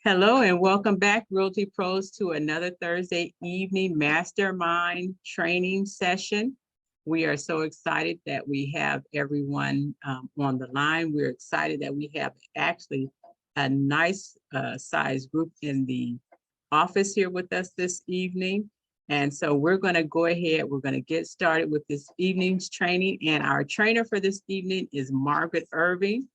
Hello and welcome back, Realty Pros, to another Thursday evening mastermind training session. We are so excited that we have everyone on the line. We're excited that we have actually a nice size group in the office here with us this evening. And so we're going to go ahead. We're going to get started with this evening's training. And our trainer for this evening is Margaret Irving,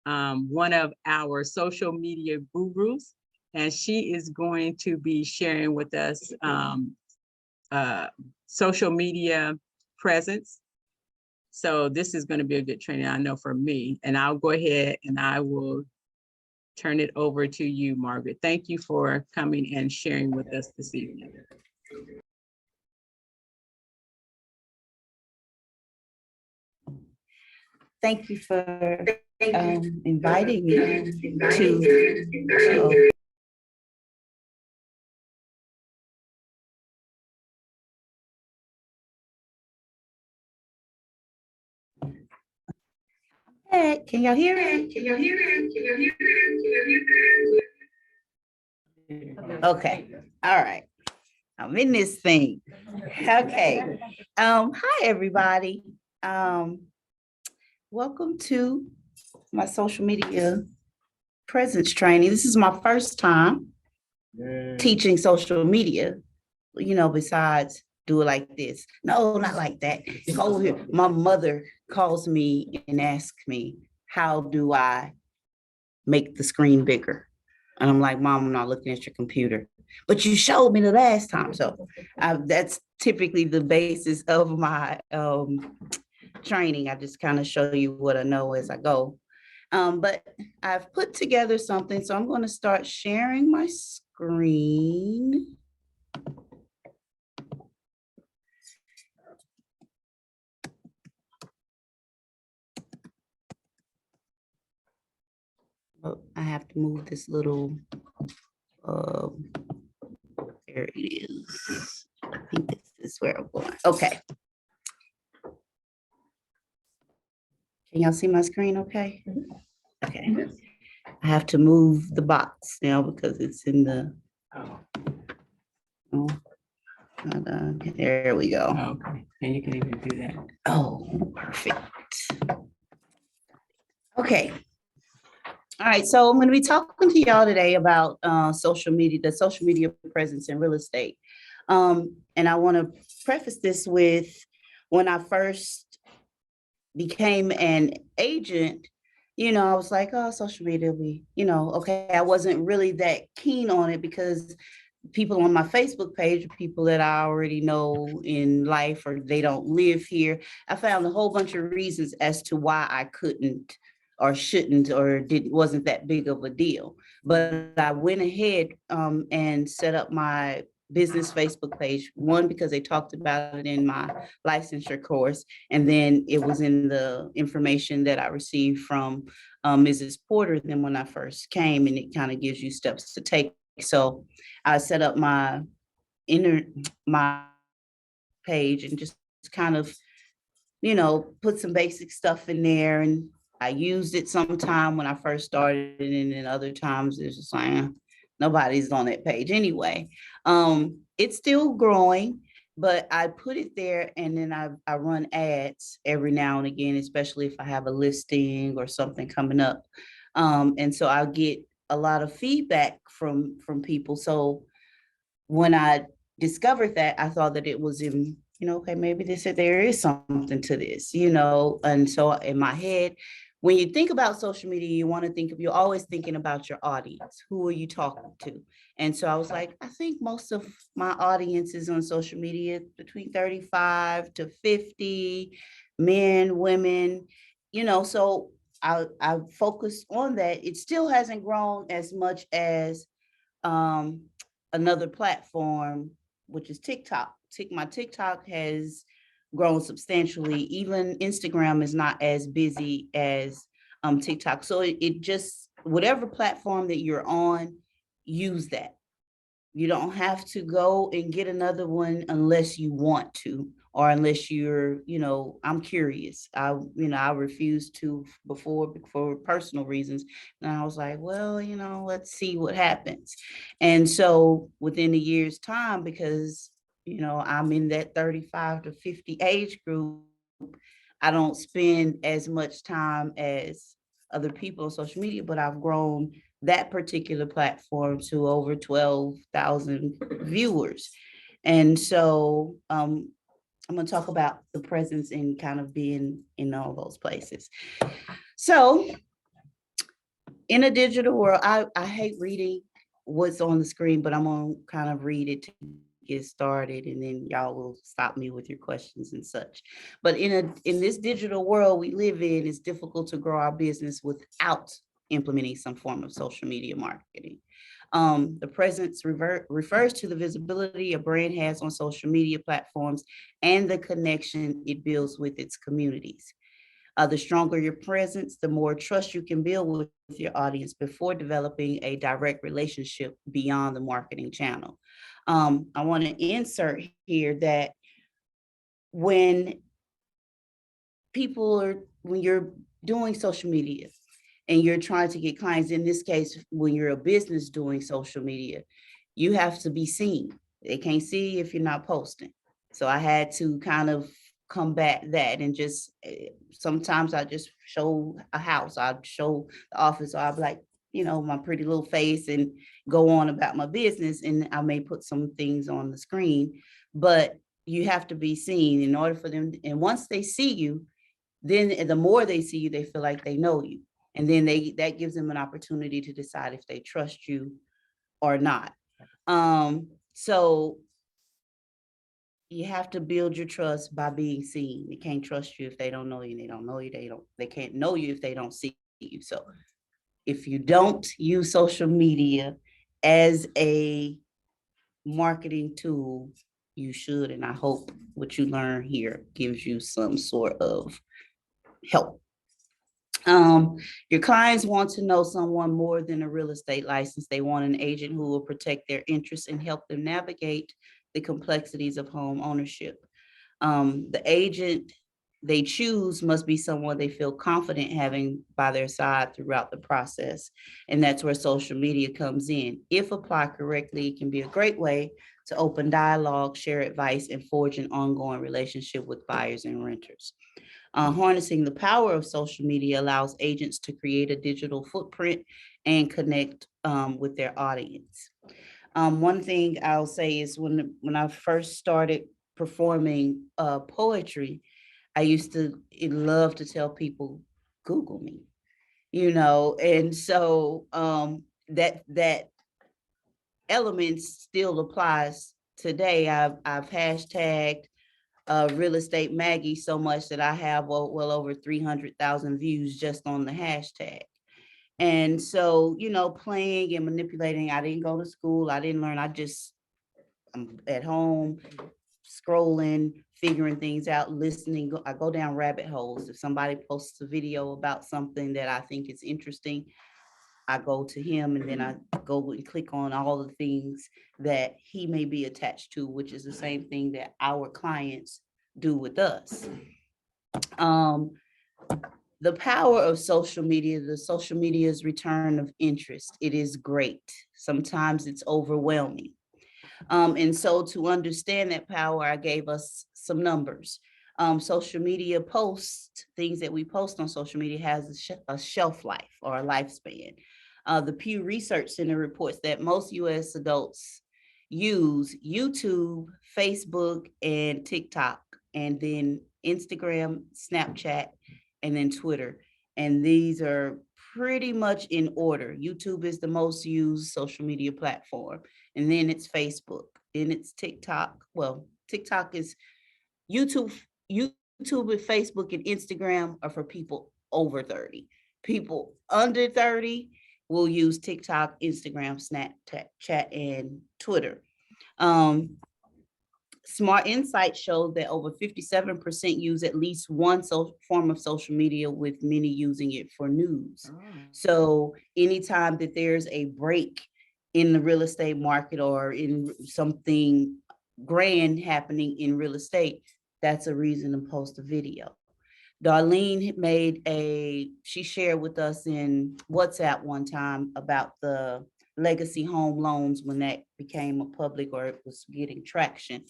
one of our social media gurus, and she is going to be sharing with us social media presence. So this is going to be a good training, I know, for me. And I'll go ahead and I will turn it over to you, Margaret. Thank you for coming and sharing with us this evening. Thank you for inviting me to. Hey, can y'all hear it? Okay, all right. I'm in this thing. Okay. Hi everybody. Welcome to my social media presence training. This is my first time teaching social media, besides do it like this. No, not like that. Over here. My mother calls me and asks me, how do I make the screen bigger? And I'm like, Mom, I'm not looking at your computer. But you showed me the last time. So that's typically the basis of my training. I just kind of show you what I know as I go. But I've put together something. So I'm going to start sharing my screen. Oh, I have to move this little, there it is. I think this is where I'm going. Okay. Can y'all see my screen okay? Okay. I have to move the box now because it's in the, there we go. Okay, and you can even do that. Oh, perfect. Okay. All right, so I'm going to be talking to y'all today about social media, the social media presence in real estate. And I want to preface this with when I first became an agent, I was like, oh, social media will be, okay. I wasn't really that keen on it because people on my Facebook page are people that I already know in life or they don't live here. I found a whole bunch of reasons as to why I couldn't or shouldn't or wasn't that big of a deal. But I went ahead and set up my business Facebook page, one, because they talked about it in my licensure course, and then it was in the information that I received from Mrs. Porter then when I first came, and it kind of gives you steps to take. So I set up my page and just kind of, put some basic stuff in there. And I used it sometime when I first started, and then other times it's just like, nobody's on that page anyway. It's still growing, but I put it there, and then I run ads every now and again, especially if I have a listing or something coming up. And so I'll get a lot of feedback from people. So when I discovered that, I thought that it was in, okay, maybe there is something to this, and so in my head, when you think about social media, you're always thinking about your audience. Who are you talking to? And so I was like, I think most of my audience is on social media between 35 to 50, men, women, so I focused on that. It still hasn't grown as much as another platform, which is TikTok. My TikTok has grown substantially. Even Instagram is not as busy as TikTok. So it just, whatever platform that you're on, use that. You don't have to go and get another one unless you want to, or unless you're, I'm curious. I refuse to before for personal reasons. And I was like, well, let's see what happens. And so within a year's time, because, I'm in that 35 to 50 age group, I don't spend as much time as other people on social media, but I've grown that particular platform to over 12,000 viewers. And so I'm going to talk about the presence and kind of being in all those places. So, in a digital world, I hate reading what's on the screen, but I'm going to kind of read it to get started, and then y'all will stop me with your questions and such. But in this digital world we live in, it's difficult to grow our business without implementing some form of social media marketing. The presence refers to the visibility a brand has on social media platforms and the connection it builds with its communities. The stronger your presence, the more trust you can build with your audience before developing a direct relationship beyond the marketing channel. I want to insert here that when when you're doing social media and you're trying to get clients, in this case, when you're a business doing social media, you have to be seen. They can't see if you're not posting. So I had to kind of combat that and just sometimes I just show a house, I'd show the office, or I'd be like, my pretty little face and go on about my business. And I may put some things on the screen, but you have to be seen in order for them. And once they see you, then the more they see you, they feel like they know you. And then that gives them an opportunity to decide if they trust you or not. So you have to build your trust by being seen. They can't trust you if they don't know you. They don't know you. They can't know you if they don't see you. So if you don't use social media as a marketing tool, you should. And I hope what you learn here gives you some sort of help. Your clients want to know someone more than a real estate license. They want an agent who will protect their interests and help them navigate the complexities of home ownership. The agent they choose must be someone they feel confident having by their side throughout the process. And that's where social media comes in. If applied correctly, it can be a great way to open dialogue, share advice, and forge an ongoing relationship with buyers and renters. Harnessing the power of social media allows agents to create a digital footprint and connect with their audience. One thing I'll say is when I first started performing poetry, I used to love to tell people, Google me, and so that element still applies today. I've hashtagged real estate Maggie so much that I have well over 300,000 views just on the hashtag. And so, playing and manipulating, I didn't go to school. I didn't learn. I'm at home scrolling, figuring things out, listening. I go down rabbit holes. If somebody posts a video about something that I think is interesting, I go to him and then I go and click on all the things that he may be attached to, which is the same thing that our clients do with us. Um, the power of social media, the social media's return of interest, it is great. Sometimes it's overwhelming. And so to understand that power, I gave us some numbers. Social media posts, things that we post on social media has a shelf life or a lifespan. The Pew Research Center reports that most US adults use YouTube, Facebook, and TikTok, and then Instagram, Snapchat, and then Twitter. And these are pretty much in order. YouTube is the most used social media platform, and then it's Facebook, then it's TikTok. Well, TikTok is YouTube, YouTube and Facebook and Instagram are for people over 30. People under 30 will use TikTok, Instagram, Snapchat, and Twitter. Um, Smart Insights showed that over 57% use at least one form of social media, with many using it for news. Oh. So anytime that there's a break in the real estate market or in something grand happening in real estate, that's a reason to post a video. Darlene she shared with us in WhatsApp one time about the legacy home loans when that became a public, or it was getting traction.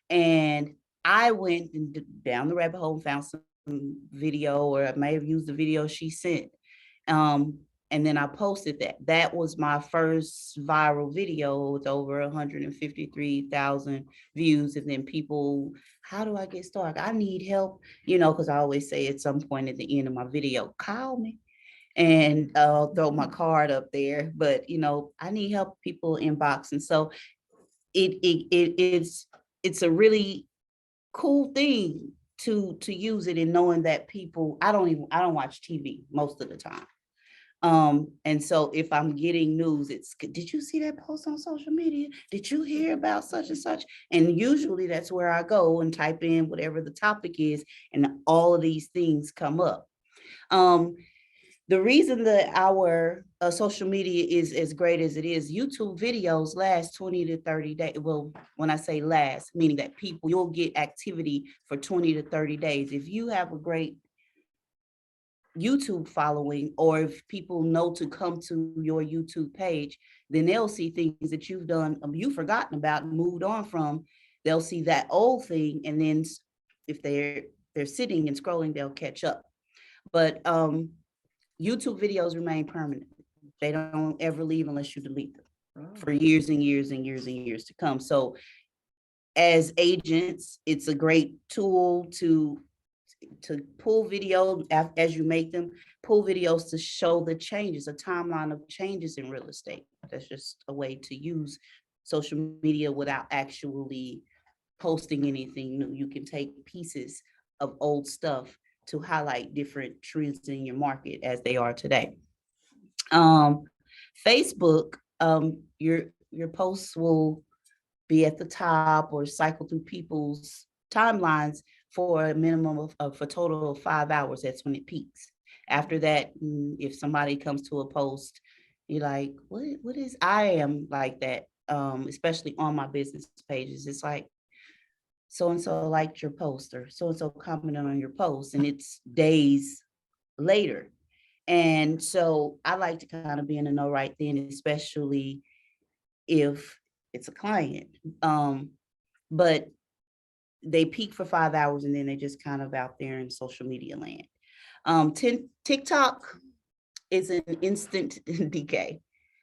And I went down the rabbit hole and found some video, or I may have used the video she sent. Um, and then I posted that. That was my first viral video with over 153,000 views. And then people, how do I get started? I need help, because I always say at some point at the end of my video, call me and throw my card up there. But I need help, people inbox. And so it's a really cool thing to use it, and knowing that people, I don't watch TV most of the time. And so if I'm getting news, did you see that post on social media? Did you hear about such and such? And usually that's where I go and type in whatever the topic is, and all of these things come up. The reason that our social media is as great as it is, YouTube videos last 20 to 30 days. Well, when I say last, meaning that you'll get activity for 20 to 30 days. If you have a great YouTube following, or if people know to come to your YouTube page, then they'll see things that you've done, you've forgotten about, moved on from. They'll see that old thing, and then if they're sitting and scrolling, they'll catch up. But YouTube videos remain permanent. They don't ever leave unless you delete them for years and years and years and years to come. So as agents, it's a great tool to pull video as you make them, pull videos to show the changes, a timeline of changes in real estate. That's just a way to use social media without actually posting anything new. You can take pieces of old stuff to highlight different trends in your market as they are today. Facebook, your posts will be at the top or cycle through people's timelines for a minimum of a total of 5 hours. That's when it peaks. After that, if somebody comes to a post, you're like, what is, I am like that, especially on my business pages. It's like, so-and-so liked your post, or so-and-so commented on your post, and it's days later. And so I like to kind of be in the know right then, especially if it's a client. But they peak for 5 hours, and then they just kind of out there in social media land. TikTok is an instant decay.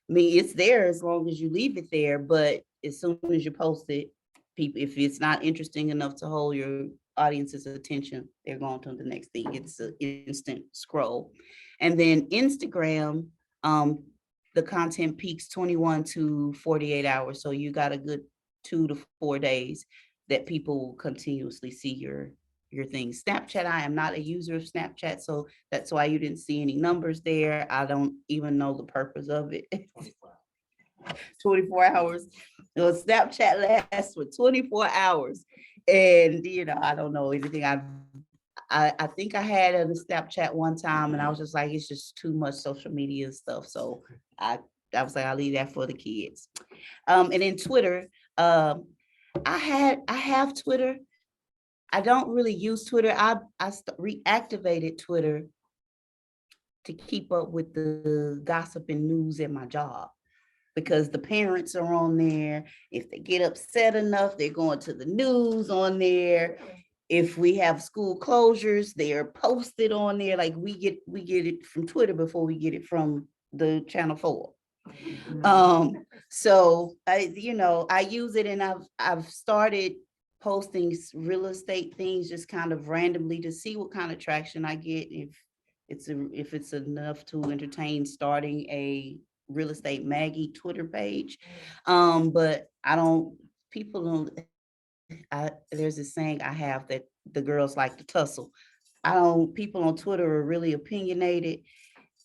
I mean, it's there as long as you leave it there, but as soon as you post it, people, if it's not interesting enough to hold your audience's attention, they're going to the next thing. It's an instant scroll. And then Instagram, the content peaks 21 to 48 hours. So you got a good 2 to 4 days that people will continuously see your things. Snapchat, I am not a user of Snapchat, so that's why you didn't see any numbers there. I don't even know the purpose of it. 24 hours. So Snapchat lasts for 24 hours. And, I don't know anything. I think I had a Snapchat one time, and I was just like, it's just too much social media stuff. So I was like, I'll leave that for the kids. And then Twitter, I have Twitter. I don't really use Twitter. I reactivated Twitter to keep up with the gossip and news at my job, because the parents are on there. If they get upset enough, they're going to the news on there. If we have school closures, they are posted on there. Like we get it from Twitter before we get it from the Channel 4. So I use it, and I've started posting real estate things just kind of randomly to see what kind of traction I get. If it's enough to entertain starting a real estate Maggie Twitter page. But there's this saying I have that the girls like to tussle. People on Twitter are really opinionated.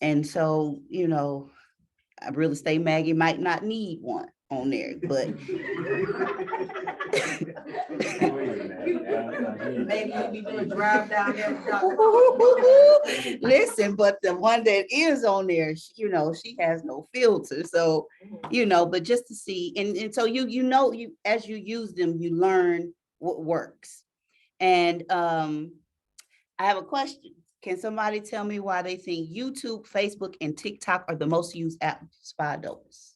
And so, a real estate Maggie might not need one on there, but maybe you be doing drive down there. Listen, but the one that is on there, she has no filter. So, but just to see, and so you as you use them, you learn what works. And I have a question. Can somebody tell me why they think YouTube, Facebook, and TikTok are the most used apps by adults?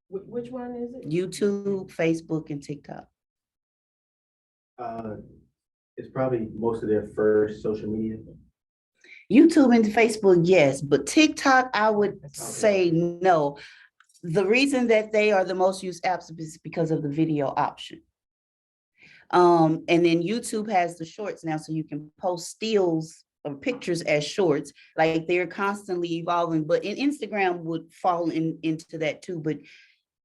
Which one is it? YouTube, Facebook, and TikTok. It's probably most of their first social media. YouTube and Facebook, yes, but TikTok, I would say no. The reason that they are the most used apps is because of the video option. And then YouTube has the shorts now, so you can post stills or pictures as shorts. Like they're constantly evolving, but Instagram would fall into that too. But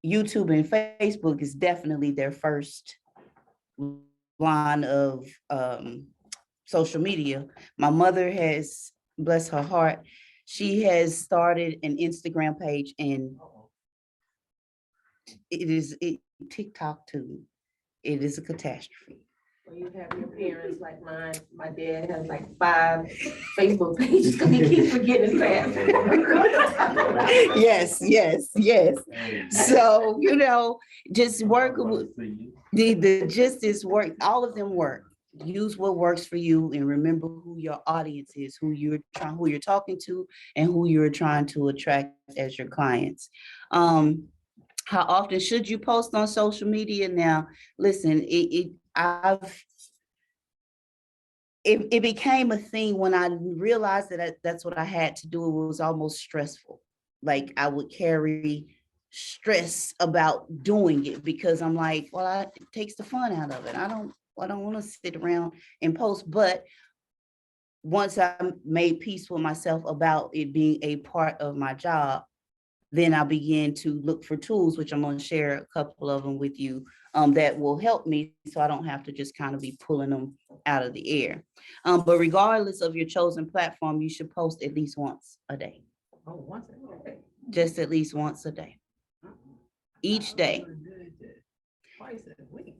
YouTube and Facebook is definitely their first line of social media. My mother has, bless her heart, she has started an Instagram page, and it TikTok too. It is a catastrophe. Well, you have your parents like mine. My dad has like 5 Facebook pages because he keeps forgetting his password. Yes, yes, yes. So, just work with the gist is work. All of them work. Use what works for you and remember who your audience is, who you're talking to, and who you're trying to attract as your clients. How often should you post on social media? Now, listen, it became a thing when I realized that that's what I had to do. It was almost stressful. Like I would carry stress about doing it because I'm like, well, it takes the fun out of it. I don't want to sit around and post. But once I made peace with myself about it being a part of my job, then I began to look for tools, which I'm going to share a couple of them with you, that will help me so I don't have to just kind of be pulling them out of the air. But regardless of your chosen platform, you should post at least once a day. Oh, once a day. Just at least once a day. Each day. Twice a week.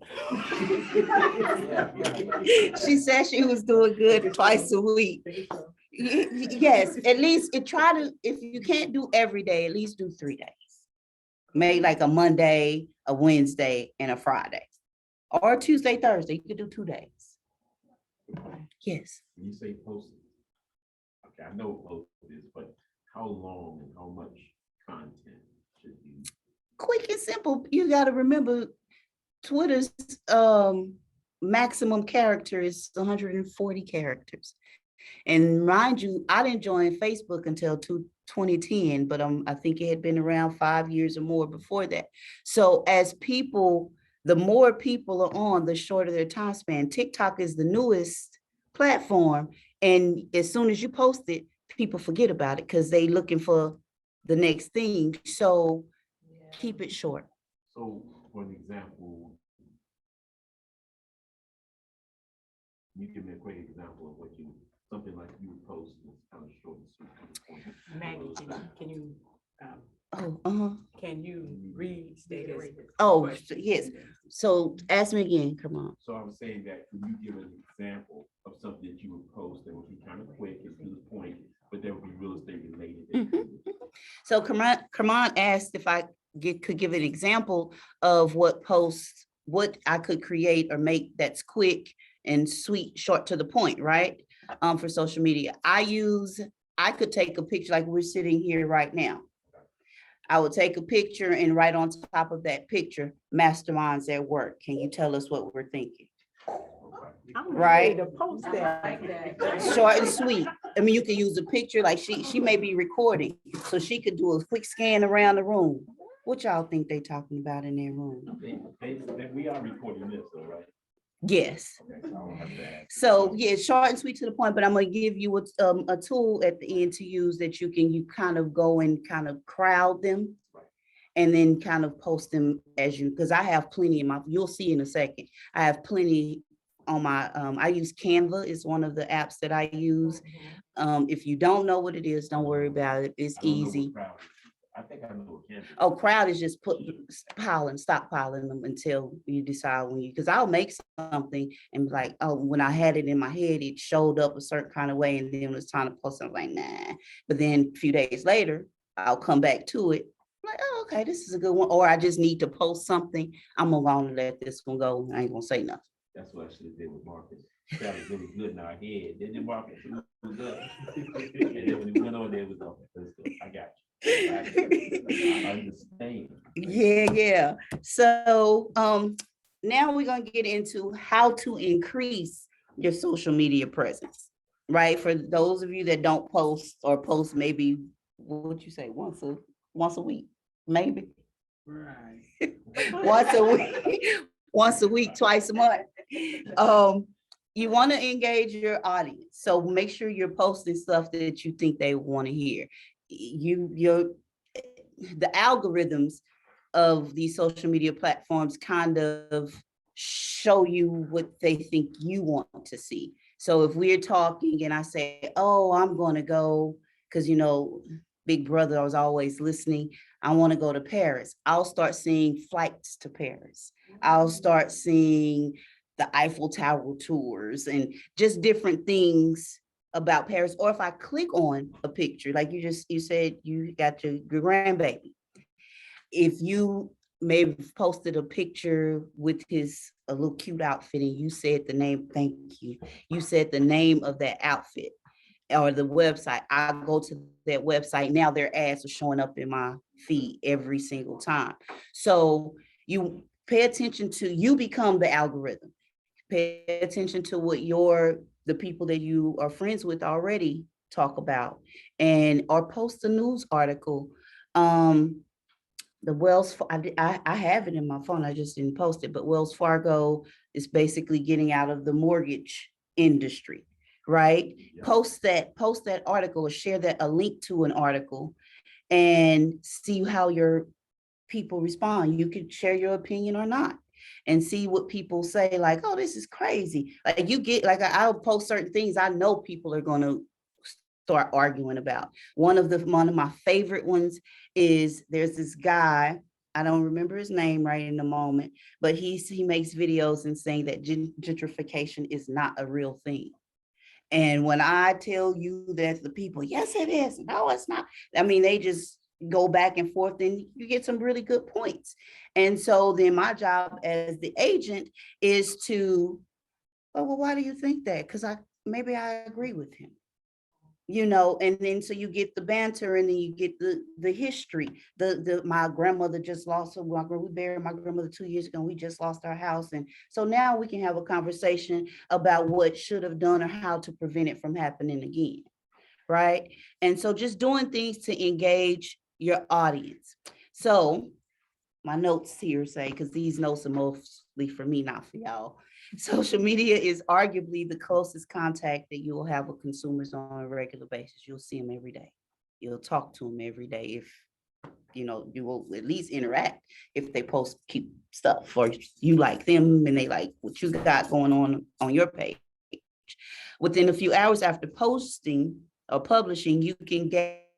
She said she was doing good twice a week. Yes, at least if you can't do every day, at least do 3 days. Maybe like a Monday, a Wednesday, and a Friday. Or Tuesday, Thursday. You could do 2 days. Yes. When you say posting, okay, I know post is, but how long and how much content should you? Quick and simple. You got to remember Twitter's maximum character is 140 characters. And mind you, I didn't join Facebook until 2010, but I think it had been around 5 years or more before that. So the more people are on, the shorter their time span. TikTok is the newest platform. And as soon as you post it, people forget about it because they looking for the next thing. So keep it short. So for an example, you give me a quick example of what something like you would post that's kind of short and sweet to the point. Maggie, can you restate it? Oh, yes. So ask me again, come on. So I was saying that, could you give an example of something that you would post that would be kind of quick and to the point, but that would be real estate related? So Kermon asked if I could give an example of what I could create or make that's quick and sweet, short to the point, right? For social media. I could take a picture like we're sitting here right now. I would take a picture and right on top of that picture, masterminds at work. Can you tell us what we're thinking? I'm Right. ready to post that. Like that. Short and sweet. I mean, you can use a picture like she may be recording, so she could do a quick scan around the room. What y'all think they talking about in their room? We are recording this, though, right? Yes. Okay, so I don't have to ask. So yeah, short and sweet to the point, but I'm gonna give you a tool at the end to use that you kind of go and kind of crowd them and then kind of post them because I have plenty you'll see in a second. I have plenty on my, I use Canva. It's one of the apps that I use. If you don't know what it is, don't worry about it. It's easy. I think I know what Canva is. Oh, crowd is just stockpiling them until you decide because I'll make something and be like, oh, when I had it in my head, it showed up a certain kind of way. And then when it's time to post, I'm like, nah. But then a few days later, I'll come back to it Like, oh, okay, this is a good one. Or I just need to post something. I'm gonna let this one go. I ain't gonna say nothing. That's what I should have did with Marcus. Travis, it was good in our head. Then the Marcus was good. And then when he went on there, it was okay. Let's go. I got you. I understand. Yeah. So now we're gonna get into how to increase your social media presence, right? For those of you that don't post or post maybe, what would you say, once a week, maybe? Right. Once a week, once a week, twice a month. You want to engage your audience. So make sure you're posting stuff that you think they want to hear. The algorithms of these social media platforms kind of show you what they think you want to see. So if we're talking and I say, oh, I'm going to go, because, Big Brother, I was always listening. I want to go to Paris. I'll start seeing flights to Paris. I'll start seeing the Eiffel Tower tours and just different things about Paris. Or if I click on a picture, like you said, you got your grandbaby. If you may have posted a picture with a little cute outfit and you said the name, thank you. You said the name of that outfit or the website. I go to that website. Now their ads are showing up in my feed every single time. So you pay attention to, you become the algorithm. Pay attention to what the people that you are friends with already talk about, or post a news article. The I have it in my phone. I just didn't post it, but Wells Fargo is basically getting out of the mortgage industry, right? Yeah. Post that article or share a link to an article and see how your people respond. You could share your opinion or not and see what people say, like, oh, this is crazy. Like I'll post certain things I know people are going to start arguing about. One of my favorite ones is there's this guy, I don't remember his name right in the moment, but he makes videos and saying that gentrification is not a real thing. And when I tell you that the people, yes, it is, no, it's not. I mean, they just go back and forth and you get some really good points. And so then my job as the agent is to, oh, well, why do you think that? Because maybe I agree with him. And then so you get the banter and then you get the history. My grandmother just lost her. We buried my grandmother 2 years ago. And we just lost our house. And so now we can have a conversation about what should have done or how to prevent it from happening again. Right. And so just doing things to engage your audience. So my notes here say, because these notes are mostly for me, not for y'all. Social media is arguably the closest contact that you will have with consumers on a regular basis. You'll see them every day. You'll talk to them every day. If you will at least interact if they post cute stuff or you like them and they like what you got going on your page. Within a few hours after posting or publishing, you can get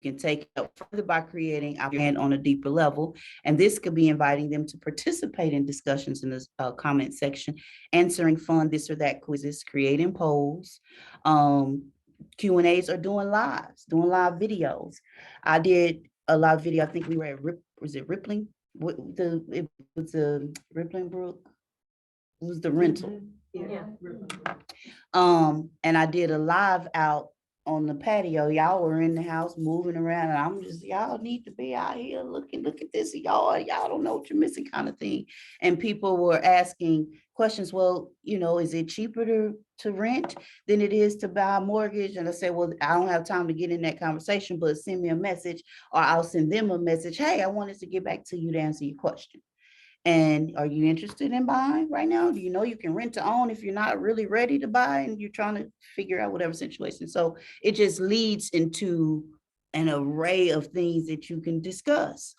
can take it up further by creating our brand on a deeper level. And this could be inviting them to participate in discussions in the comment section, answering fun this or that quizzes, creating polls, Q&As, or doing live videos. I did a live video. I think we were at was it Rippling? It was a Rippling Brook. It was the rental. Yeah. And I did a live out on the patio. Y'all were in the house moving around, and I'm just, y'all need to be out here look at this y'all don't know what you're missing, kind of thing. And people were asking questions. Well, is it cheaper to rent than it is to buy a mortgage? And I said, well, I don't have time to get in that conversation, but send me a message or I'll send them a message. Hey, I wanted to get back to you to answer your question. And are you interested in buying right now? Do you know you can rent to own if you're not really ready to buy and you're trying to figure out whatever situation? So it just leads into an array of things that you can discuss.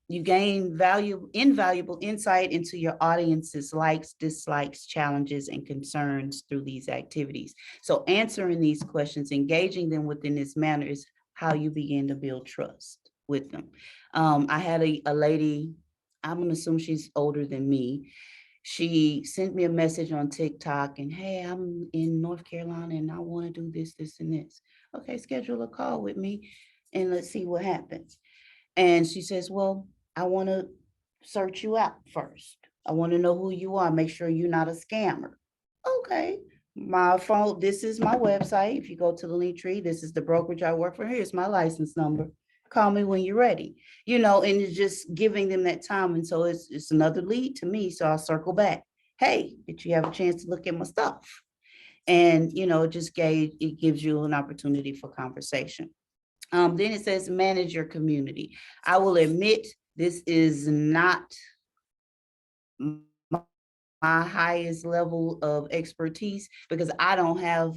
You gain invaluable insight into your audience's likes, dislikes, challenges, and concerns through these activities. So answering these questions, engaging them within this manner is how you begin to build trust with them. I had a lady, I'm gonna assume she's older than me. She sent me a message on TikTok and, hey, I'm in North Carolina and I want to do this, this, and this. Okay, schedule a call with me and let's see what happens. And she says, well, I want to search you out first. I want to know who you are. Make sure you're not a scammer. Okay. My phone, this is my website. If you go to the link tree, this is the brokerage I work for. Here's my license number. Call me when you're ready, and it's just giving them that time. And so it's another lead to me. So I'll circle back. Hey, did you have a chance to look at my stuff? And, it gives you an opportunity for conversation. Then it says manage your community. I will admit, this is not my highest level of expertise because I don't have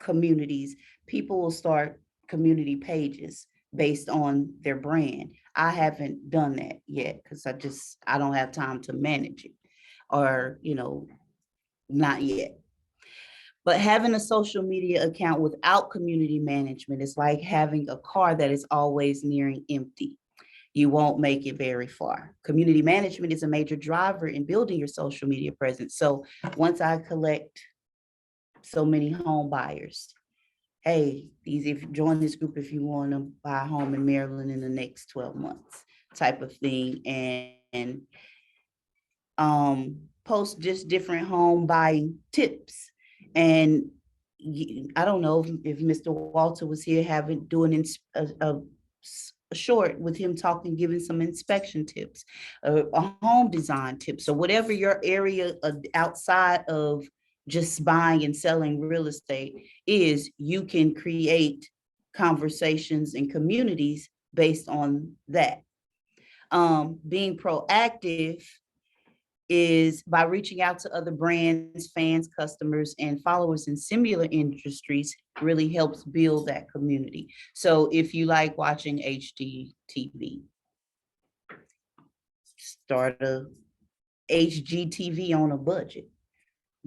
communities. People will start community pages based on their brand. I haven't done that yet because I don't have time to manage it, or, not yet. But having a social media account without community management is like having a car that is always nearing empty. You won't make it very far. Community management is a major driver in building your social media presence. So once I collect so many home buyers, hey, if you join this group if you want to buy a home in Maryland in the next 12 months type of thing, and post just different home buying tips. And I don't know if Mr. Walter was here doing a short with him talking, giving some inspection tips, a home design tips, or whatever your area outside of just buying and selling real estate is. You can create conversations and communities based on that. Being proactive is by reaching out to other brands, fans, customers, and followers in similar industries really helps build that community. So if you like watching HGTV, start a HGTV on a budget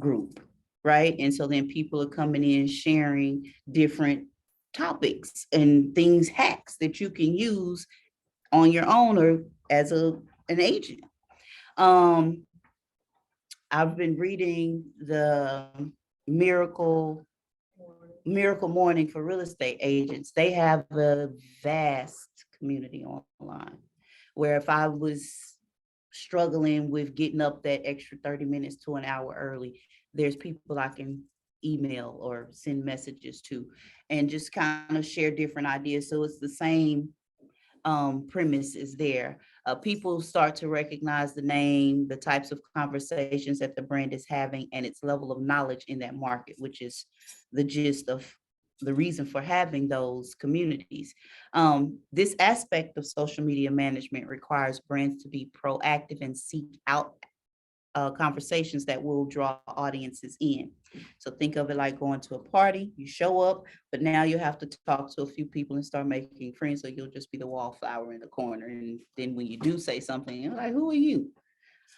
group, right? And so then people are coming in sharing different topics and things, hacks that you can use on your own or as an agent. I've been reading the Miracle Morning for real estate agents. They have a vast community online where if I was struggling with getting up that extra 30 minutes to an hour early, there's people I can email or send messages to and just kind of share different ideas. So it's the same premise is there. People start to recognize the name, the types of conversations that the brand is having, and its level of knowledge in that market, which is the gist of the reason for having those communities. This aspect of social media management requires brands to be proactive and seek out conversations that will draw audiences in. So think of it like going to a party, you show up, but now you have to talk to a few people and start making friends. So you'll just be the wallflower in the corner. And then when you do say something, you're like, who are you?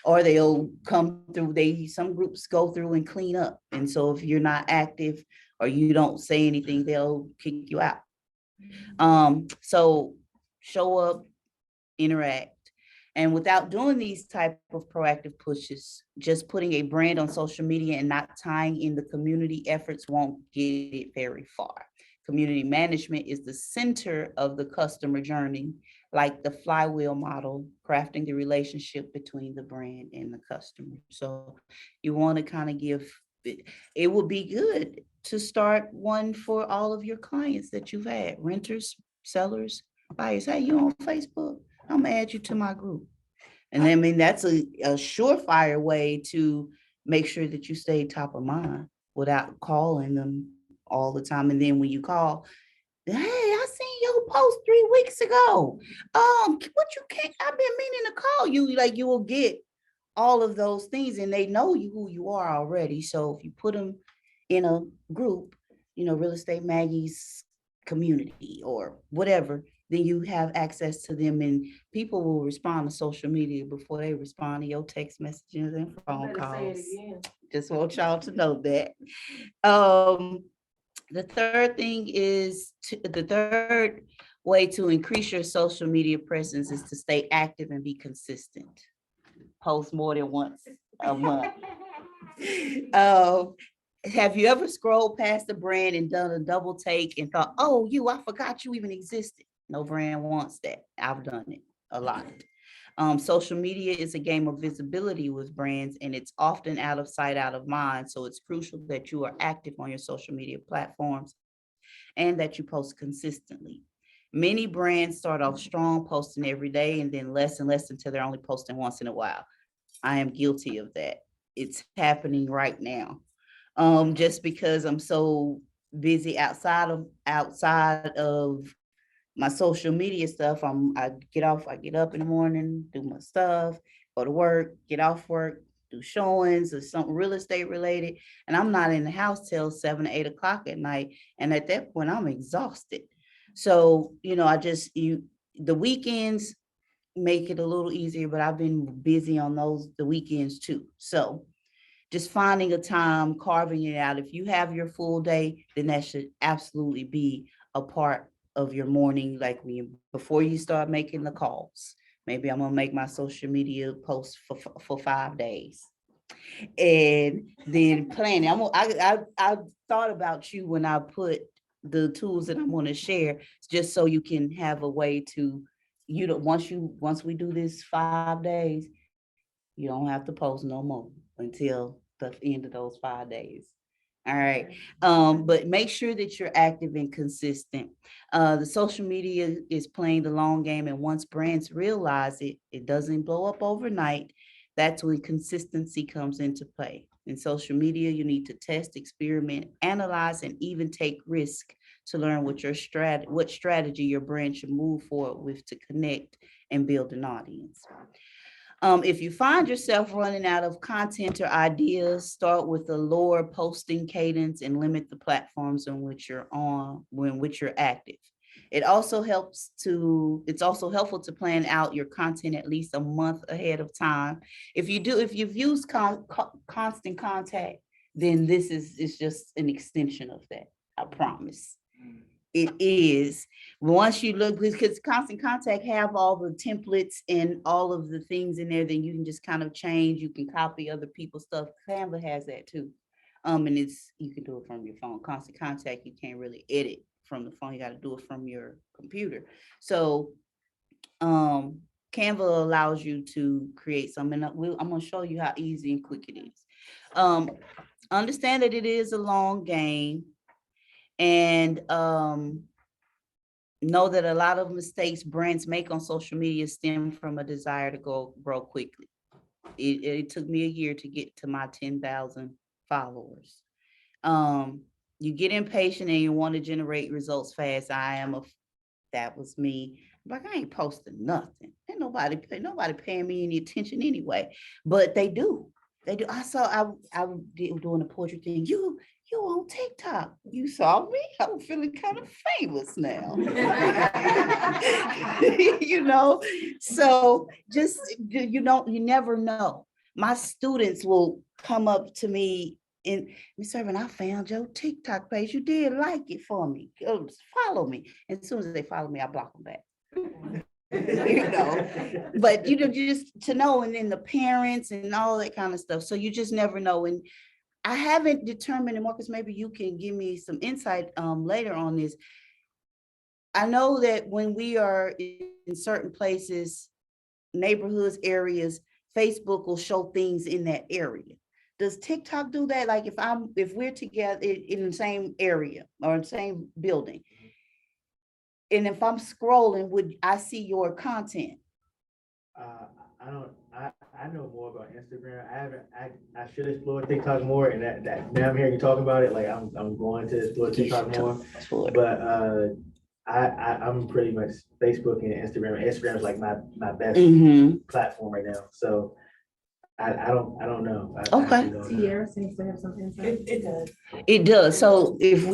Or they'll come through, some groups go through and clean up. And so if you're not active or you don't say anything, they'll kick you out. So show up, interact. And without doing these type of proactive pushes, just putting a brand on social media and not tying in the community efforts won't get it very far. Community management is the center of the customer journey, like the flywheel model, crafting the relationship between the brand and the customer. So you want to kind of it would be good to start one for all of your clients that you've had, renters, sellers, buyers. Hey, you on Facebook? I'm gonna add you to my group. And I mean, that's a surefire way to make sure that you stay top of mind without calling them all the time. And then when you call, hey, I seen your post 3 weeks ago. What you can't, I've been meaning to call you. Like, you will get all of those things and they know who you are already. So if you put them in a group, Real Estate Maggie's community or whatever, then you have access to them, and people will respond to social media before they respond to your text messages and phone calls. Just want y'all to know that. The third way to increase your social media presence is to stay active and be consistent. Post more than once a month. Have you ever scrolled past the brand and done a double take and thought, oh, I forgot you even existed? No brand wants that. I've done it a lot. Social media is a game of visibility with brands, and it's often out of sight, out of mind. So it's crucial that you are active on your social media platforms and that you post consistently. Many brands start off strong, posting every day, and then less and less until they're only posting once in a while. I am guilty of that. It's happening right now. Just because I'm so busy outside of my social media stuff. I get up in the morning, do my stuff, go to work, get off work, do showings or something real estate related. And I'm not in the house till 7 or 8 o'clock at night. And at that point, I'm exhausted. So, the weekends make it a little easier, but I've been busy on the weekends too. So just finding a time, carving it out. If you have your full day, then that should absolutely be a part of your morning, like before you start making the calls. Maybe I'm gonna make my social media post for 5 days, and then planning. I thought about you when I put the tools that I'm gonna share, just so you can have a way to, once we do this 5 days, you don't have to post no more until the end of those 5 days. All right. But make sure that you're active and consistent. The social media is playing the long game. And once brands realize it doesn't blow up overnight. That's when consistency comes into play. In social media, you need to test, experiment, analyze, and even take risk to learn what strategy your brand should move forward with to connect and build an audience. If you find yourself running out of content or ideas, start with a lower posting cadence and limit the platforms in which you're active. It's also helpful to plan out your content at least a month ahead of time. If you've used constant contact, then this is just an extension of that. I promise. It is. Once you look, because constant contact have all the templates and all of the things in there, then you can just kind of change. You can copy other people's stuff. Canva has that too. And you can do it from your phone. Constant contact, you can't really edit from the phone. You got to do it from your computer. So Canva allows you to create something. I'm going to show you how easy and quick it is. Understand that it is a long game. And know that a lot of mistakes brands make on social media stem from a desire to grow quickly. It took me a year to get to my 10,000 followers. You get impatient and you want to generate results fast. That was me. Like, I ain't posting nothing. Ain't nobody paying me any attention anyway, but they do. I did doing a poetry thing. You on TikTok. You saw me. I'm feeling kind of famous now. So just, you never know. My students will come up to me and, Miss Irvin, I found your TikTok page. You did like it for me. Go follow me. And as soon as they follow me, I block them back. But just to know, and then the parents and all that kind of stuff. So you just never know. And I haven't determined, and Marcus, maybe you can give me some insight later on this. I know that when we are in certain places, neighborhoods, areas, Facebook will show things in that area. Does TikTok do that? Like if we're together in the same area or in the same building, and if I'm scrolling, would I see your content? I know more about Instagram. I should explore TikTok more, and that now I'm hearing you talking about it. Like I'm going to explore TikTok more. But I'm pretty much Facebook and Instagram. Instagram is like my best platform right now. So I don't know. Okay. Sierra seems to have some insight. It does. It does. So if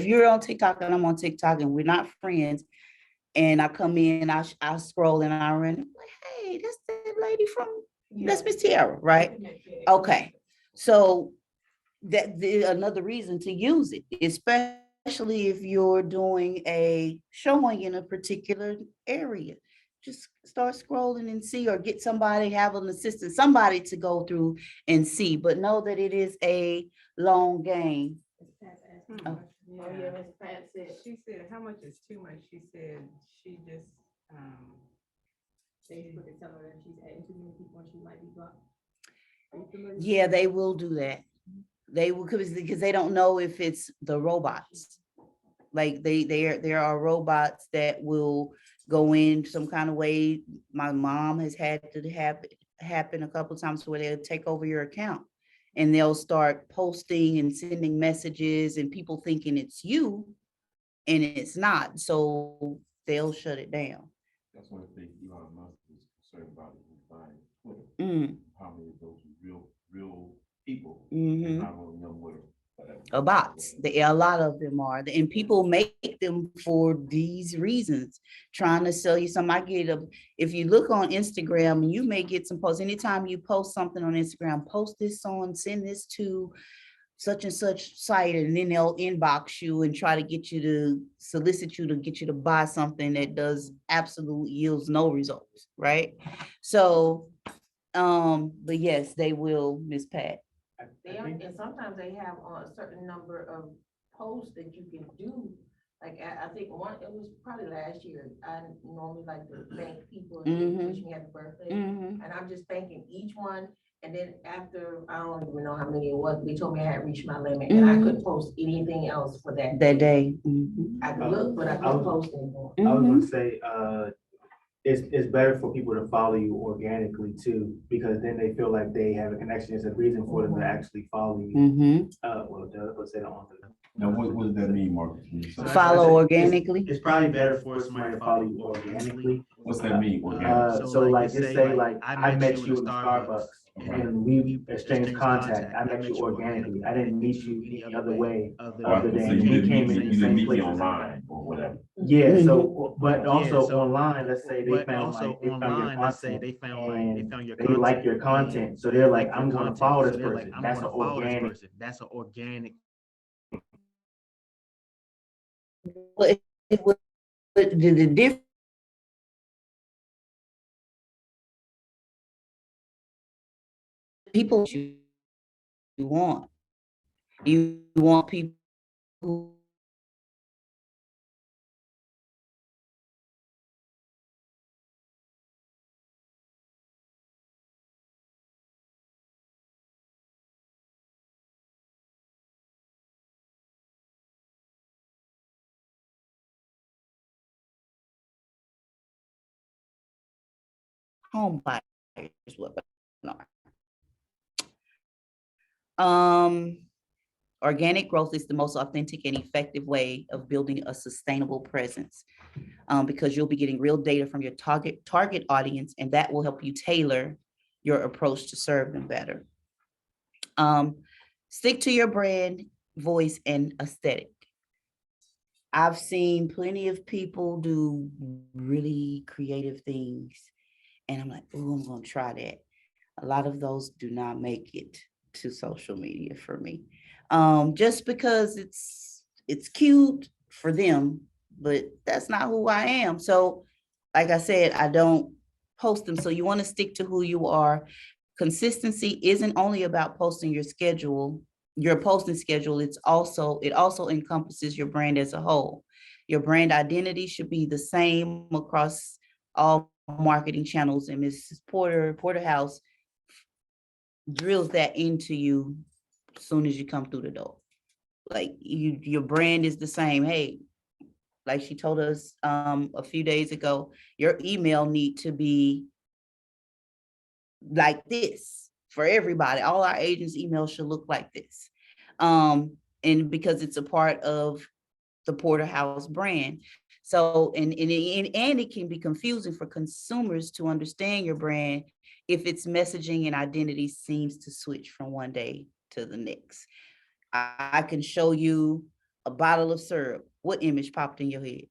you're on TikTok and I'm on TikTok and we're not friends, and I come in, I scroll and I run, like, hey, that's that lady that's Miss Tiara, right? Okay. So that's another reason to use it, especially if you're doing a showing in a particular area. just start scrolling and see, or get somebody, have an assistant, somebody to go through and see, but know that it is a long game. Oh. Oh, yeah, Miss Pat said, She said, how much is too much? She said, she just, Facebook is telling her that she's adding too many people and she might be blocked. Are you familiar? Yeah, they will do that. They will, because they don't know if it's the robots. Like there are robots that will go in some kind of way. My mom has had to happen a couple of times where they'll take over your account and they'll start posting and sending messages and people thinking it's you and it's not. So they'll shut it down. That's one thing Elon Musk is concerned about is buying Twitter. Mm, How many of those are real people? mhm. And how many of them were Bots. A lot of them are, and people make them for these reasons, trying to sell you some. If you look on Instagram, you may get some posts. Anytime you post something on Instagram, post this on, send this to such and such site, and then they'll inbox you and try to get you to solicit you to get you to buy something that does absolute yields no results, right? So, but yes, they will, Miss Pat. They are, and sometimes they have a certain number of posts that you can do. Like, I think it was probably last year, I normally like to thank people and wish me happy birthday. Mhm. And I'm just thanking each one, and then after, I don't even know how many it was, they told me I had reached my limit, and I couldn't post anything else for that. That day. Mhm. I could look, but I couldn't post anymore. I was gonna say, it's better for people to follow you organically too, because then they feel like they have a connection. It's a reason for them to actually follow you. Mhm. Let's say the author. Now, what does that mean, Marcus? When you say- Follow organically. It's probably better for somebody to follow you organically. What's that mean? Organic? So like, just say like, I met you in Starbucks and we exchanged contact. I met you organically. I didn't meet you any other way other So than you we didn't came meet in me, the you didn't same meet me place. online or whatever. Yeah, so, but also online, let's say they found your content and they like your content. So they're like, I'm gonna follow this person. That's an organic. But the difference. People you want. You want people who home buyers. What? Organic growth is the most authentic and effective way of building a sustainable presence, because you'll be getting real data from your target audience, and that will help you tailor your approach to serve them better. Stick to your brand, voice, and aesthetic. I've seen plenty of people do really creative things, and I'm like, oh, I'm gonna try that. A lot of those do not make it to social media for me, just because it's cute for them, but that's not who I am. So, like I said, I don't post them. So you want to stick to who you are. Consistency isn't only about posting your posting schedule. It also encompasses your brand as a whole. Your brand identity should be the same across all marketing channels. And Mrs. Porterhouse drills that into you as soon as you come through the door. Like your brand is the same. Hey, like she told us a few days ago, your email need to be like this for everybody. All our agents' emails should look like this. And because it's a part of the Porterhouse brand. So, and it can be confusing for consumers to understand your brand if its messaging and identity seems to switch from one day to the next. I can show you a bottle of syrup. What image popped in your head?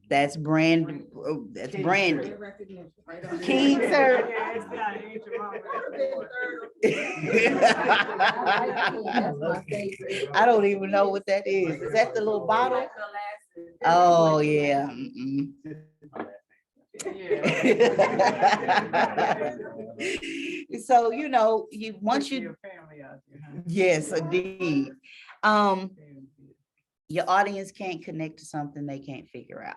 That's brand. That's branded. King syrup. I don't even know what that is. Is that the little bottle? Oh yeah. Mm-mm. So, you know, once you, yes, indeed. Your audience can't connect to something they can't figure out.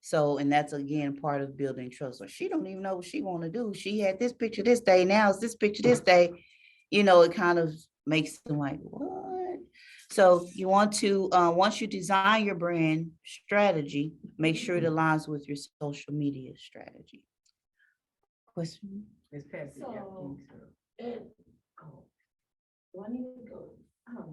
So, and that's again, part of building trust. So she don't even know what she want to do. She had this picture this day, now it's this picture this day. You know, it kind of makes them like, what? So you want to, once you design your brand strategy, make sure it aligns with your social media strategy. Question? So, and, oh, do I need to go?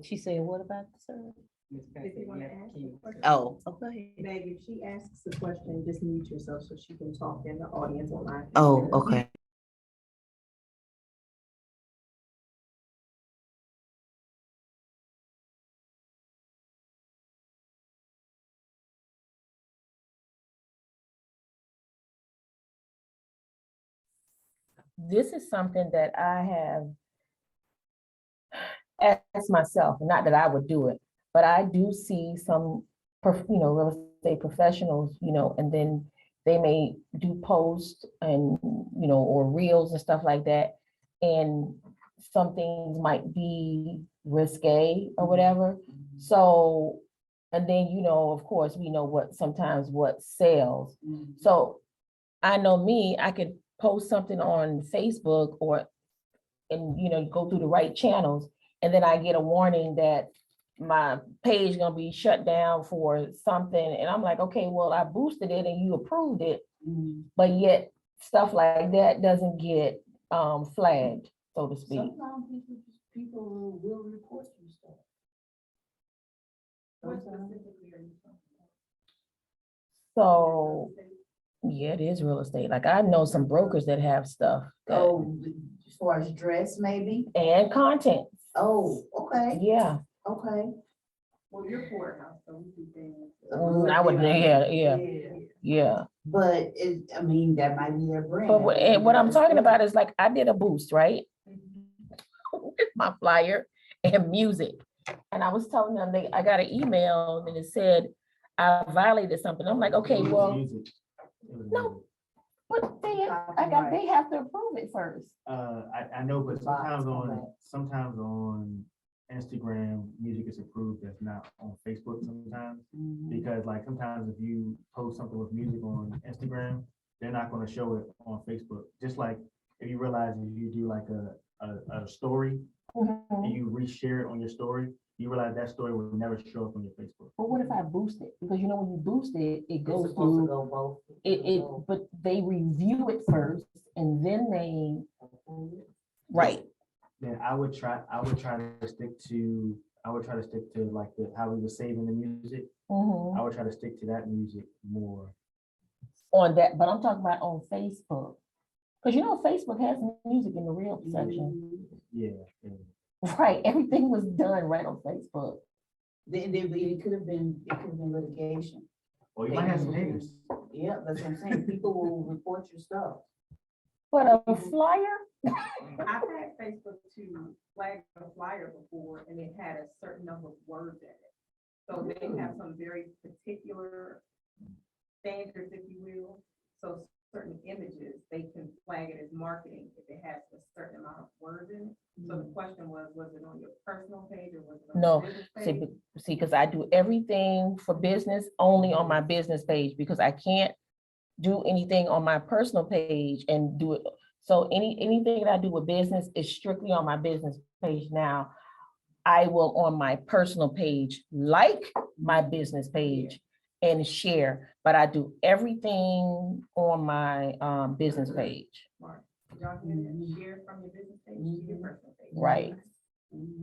She said, what about the service? If you want to ask a question. Oh, okay. Meg, if she asks a question, just mute yourself so she can talk in the audience online. Oh, okay. This is something that I have asked myself, not that I would do it, but I do see some, real estate professionals, and then they may do posts and, or reels and stuff like that. And some things might be risque or whatever. So, and then, of course, we know sometimes what sells. So I know me, I could post something on Facebook and go through the right channels, and then I get a warning that my page gonna be shut down for something, and I'm like, okay, well, I boosted it and you approved it, but yet stuff like that doesn't get flagged, so to speak. Sometimes people will report you stuff. What specifically are you talking about? So, yeah, it is real estate. Like I know some brokers that have stuff Oh, as far as dress, maybe? and content. Oh, okay, Yeah, okay. Well, your courthouse, so we do things. I would, yeah. But I mean, that might be their brand. But what I'm talking about is like, I did a boost, right? With my flyer and music. And I was telling them, I got an email and it said, I violated something. I'm like, okay, well, no, but they have to approve it first. I know, but sometimes on Instagram, music is approved, that's not on Facebook sometimes. Because like sometimes if you post something with music on Instagram, they're not gonna show it on Facebook. Just like if you realize if you do like a story and you reshare it on your story, you realize that story will never show up on your Facebook. But what if I boost it? Because when you boost it, it goes It's supposed to through, go both. but they review it first and then they, right. Then I would try to stick to like how we were saving the music. I would try to stick to that music more. On that, but I'm talking about on Facebook. Because Facebook has music in the real section. Yeah. Right, everything was done right on Facebook. It could have been litigation. Or you might have some haters. Yeah, that's what I'm saying. People will report your stuff. But a flyer? I've had Facebook to flag a flyer before, and it had a certain number of words in it. So they have some very particular standards, if you will. So certain images, they can flag it as marketing if it has a certain amount of words in it. So the question was it on your personal page or was it on No, your business page? see, because I do everything for business only on my business page because I can't do anything on my personal page and do it. So anything that I do with business is strictly on my business page now. I will on my personal page, like my business page and share, but I do everything on my business page. Mark, y'all can share from your business page to your personal page. Right.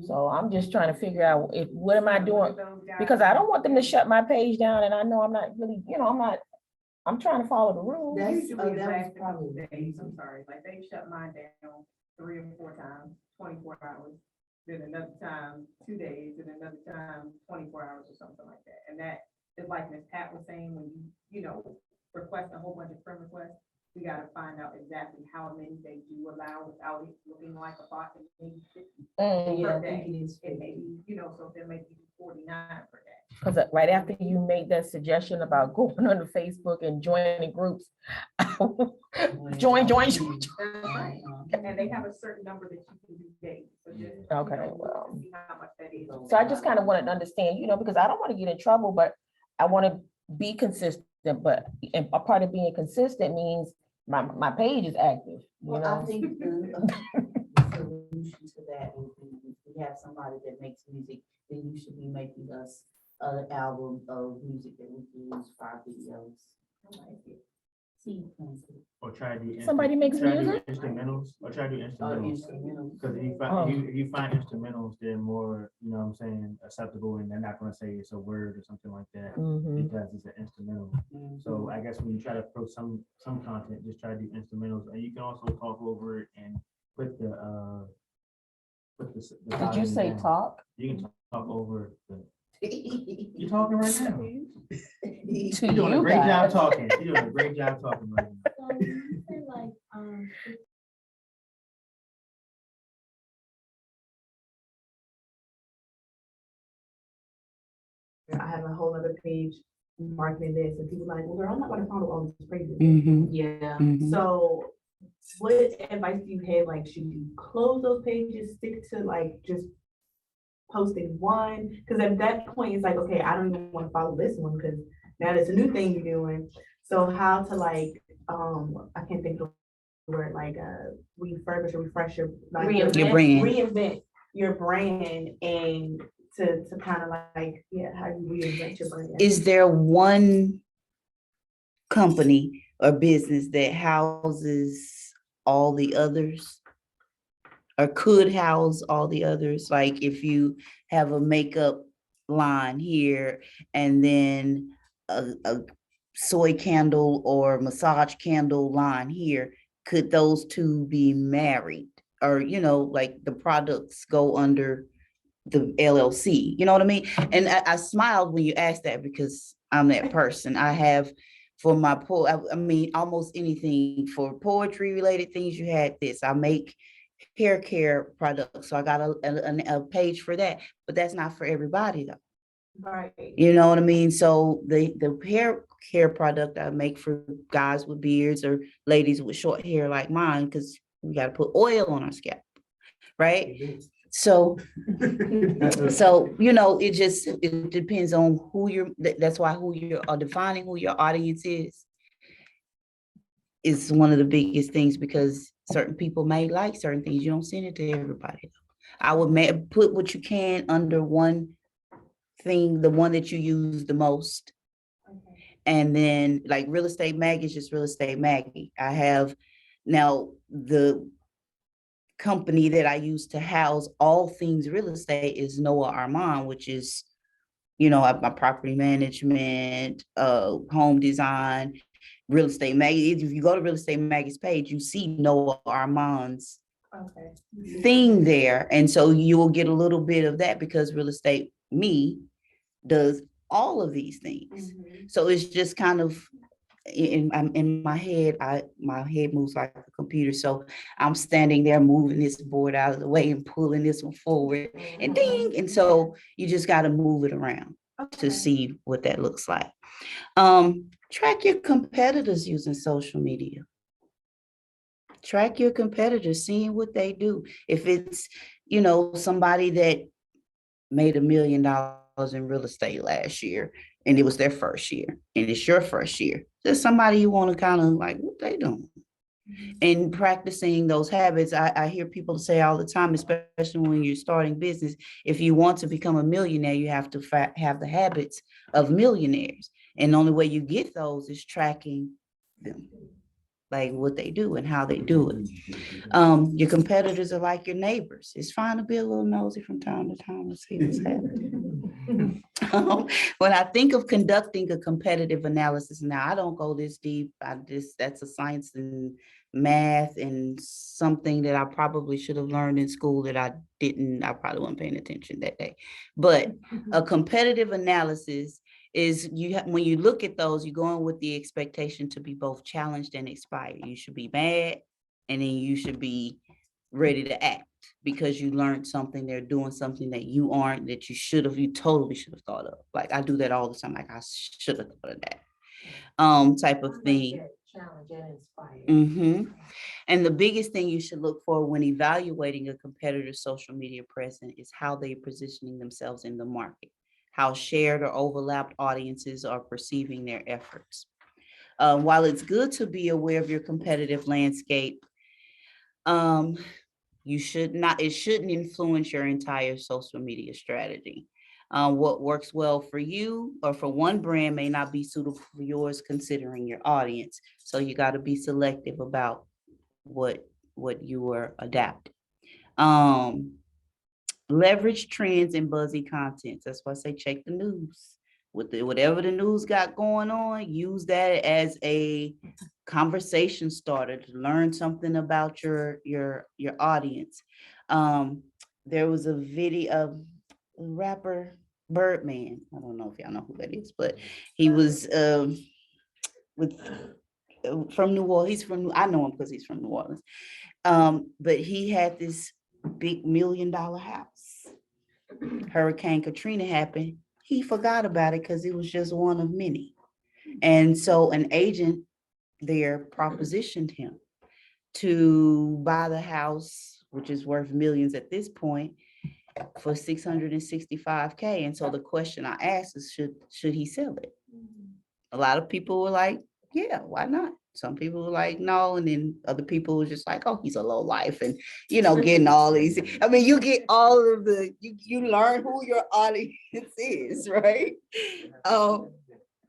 So I'm just trying to figure out what am I doing? Because I don't want them to shut my page down and I know I'm not really, I'm trying to follow the rules. Usually that was last probably couple days, I'm sorry, like they shut mine down 3 or 4 times, 24 hours. Then another time, 2 days, and another time, 24 hours or something like that. And that is like Ms. Pat was saying, when you request a whole bunch of friend requests, we gotta find out exactly how many they do allow without it looking like a bot. And maybe 50 Yeah. per day. It may be, so there may be $49 for that. Because right after you made that suggestion about going on to Facebook and joining groups, join. That's right. And they have a certain number that you can do daily. So just, you Okay, know, look well. and see how much that is. So I just kind of wanted to understand, because I don't want to get in trouble, but I want to be consistent, but and a part of being consistent means my page is active, Well, I think the solution to that would be if we have somebody that makes music, then you should be making us an album of music that we can use for our videos. I like it. See, Or try to do. Somebody makes try to do music? Instrumentals, or try to do instrumentals. instrumentals. Because if you Oh. find, if you find instrumentals, they're more, what I'm saying, acceptable, and they're not gonna say it's a word or something like that, Mhm. because it's an instrumental. So I guess when you try to approach some content, just try to do instrumentals, and you can also talk over it and put the. Did you volume say down. talk? You can talk over the, you're talking right now. To You're doing a you great job guys. talking. You're doing a great job talking right now. I have a whole other page marketing this, and people like, well, girl, I'm not gonna follow all these pages. Yeah. So what advice do you have? Like, should you close those pages, stick to like just posting one? Because at that point, it's like, okay, I don't even want to follow this one because now there's a new thing you're doing. So how to like, I can't think of the word, like refurbish or refresh your, like Your brand. reinvent your brand, and to kind of like, yeah, how you reinvent your brand. Is there one company or business that houses all the others? Or could house all the others? Like if you have a makeup line here and then a soy candle or massage candle line here, could those two be married? Or, like the products go under the LLC, you know what I mean? And I smiled when you asked that because I'm that person. I have for my I mean, almost anything for poetry related things. You had this. I make hair care products, so I got a page for that. But that's not for everybody though. Right. You know what I mean? So the hair care product I make for guys with beards or ladies with short hair like mine, because we got to put oil on our scalp, right? So, it depends on who that's why who you're defining who your audience is one of the biggest things, because certain people may like certain things. You don't send it to everybody. I would put what you can under one thing, the one that you use the most. And then like Real Estate Maggie is just Real Estate Maggie. I have now the company that I use to house all things real estate is Noah Armand, which is, my property management, home design, Real Estate Maggie. If you go to Real Estate Maggie's page, you see Noah Armand's thing there. And so you will get a little bit of that because Real Estate Me does all of these things. So it's just kind of in my head, my head moves like a computer. So I'm standing there moving this board out of the way and pulling this one forward and ding. And so you just got to move it around to see what that looks like. Track your competitors using social media. Track your competitors, seeing what they do. If it's, somebody that made $1 million in real estate last year, and it was their first year, and it's your first year, there's somebody you want to kind of like, what they doing? And practicing those habits. I hear people say all the time, especially when you're starting business, if you want to become a millionaire, you have to have the habits of millionaires. And the only way you get those is tracking them, like what they do and how they do it. Your competitors are like your neighbors. It's fine to be a little nosy from time to time and see what's happening. When I think of conducting a competitive analysis, now I don't go this deep. That's a science and math and something that I probably should have learned in school that I didn't. I probably wasn't paying attention that day. But a competitive analysis is when you look at those, you're going with the expectation to be both challenged and inspired. You should be mad, and then you should be ready to act. because you learned something, they're doing something that you aren't, that you totally should have thought of. Like I do that all the time. Like I should have thought of that. Type I of like thing. that challenge and inspire. Mm-hmm. And the biggest thing you should look for when evaluating a competitor's social media presence is how they're positioning themselves in the market, how shared or overlapped audiences are perceiving their efforts. While it's good to be aware of your competitive landscape, um, it shouldn't influence your entire social media strategy. What works well for you or for one brand may not be suitable for yours, considering your audience. So you got to be selective about what you are adapting. Leverage trends and buzzy content. That's why I say check the news. Whatever the news got going on, use that as a conversation starter to learn something about your audience. There was a video of rapper Birdman. I don't know if y'all know who that is, but he was with from New Orleans. I know him because he's from New Orleans. But he had this big $1 million house. Hurricane Katrina happened. He forgot about it because it was just one of many. And so an agent there propositioned him to buy the house, which is worth millions at this point, for $665K. And so the question I asked is, should he sell it? A lot of people were like, yeah, why not? Some people were like, no. And then other people were just like, oh, he's a low life. And, getting all these, I mean, you get all of you learn who your audience is, right?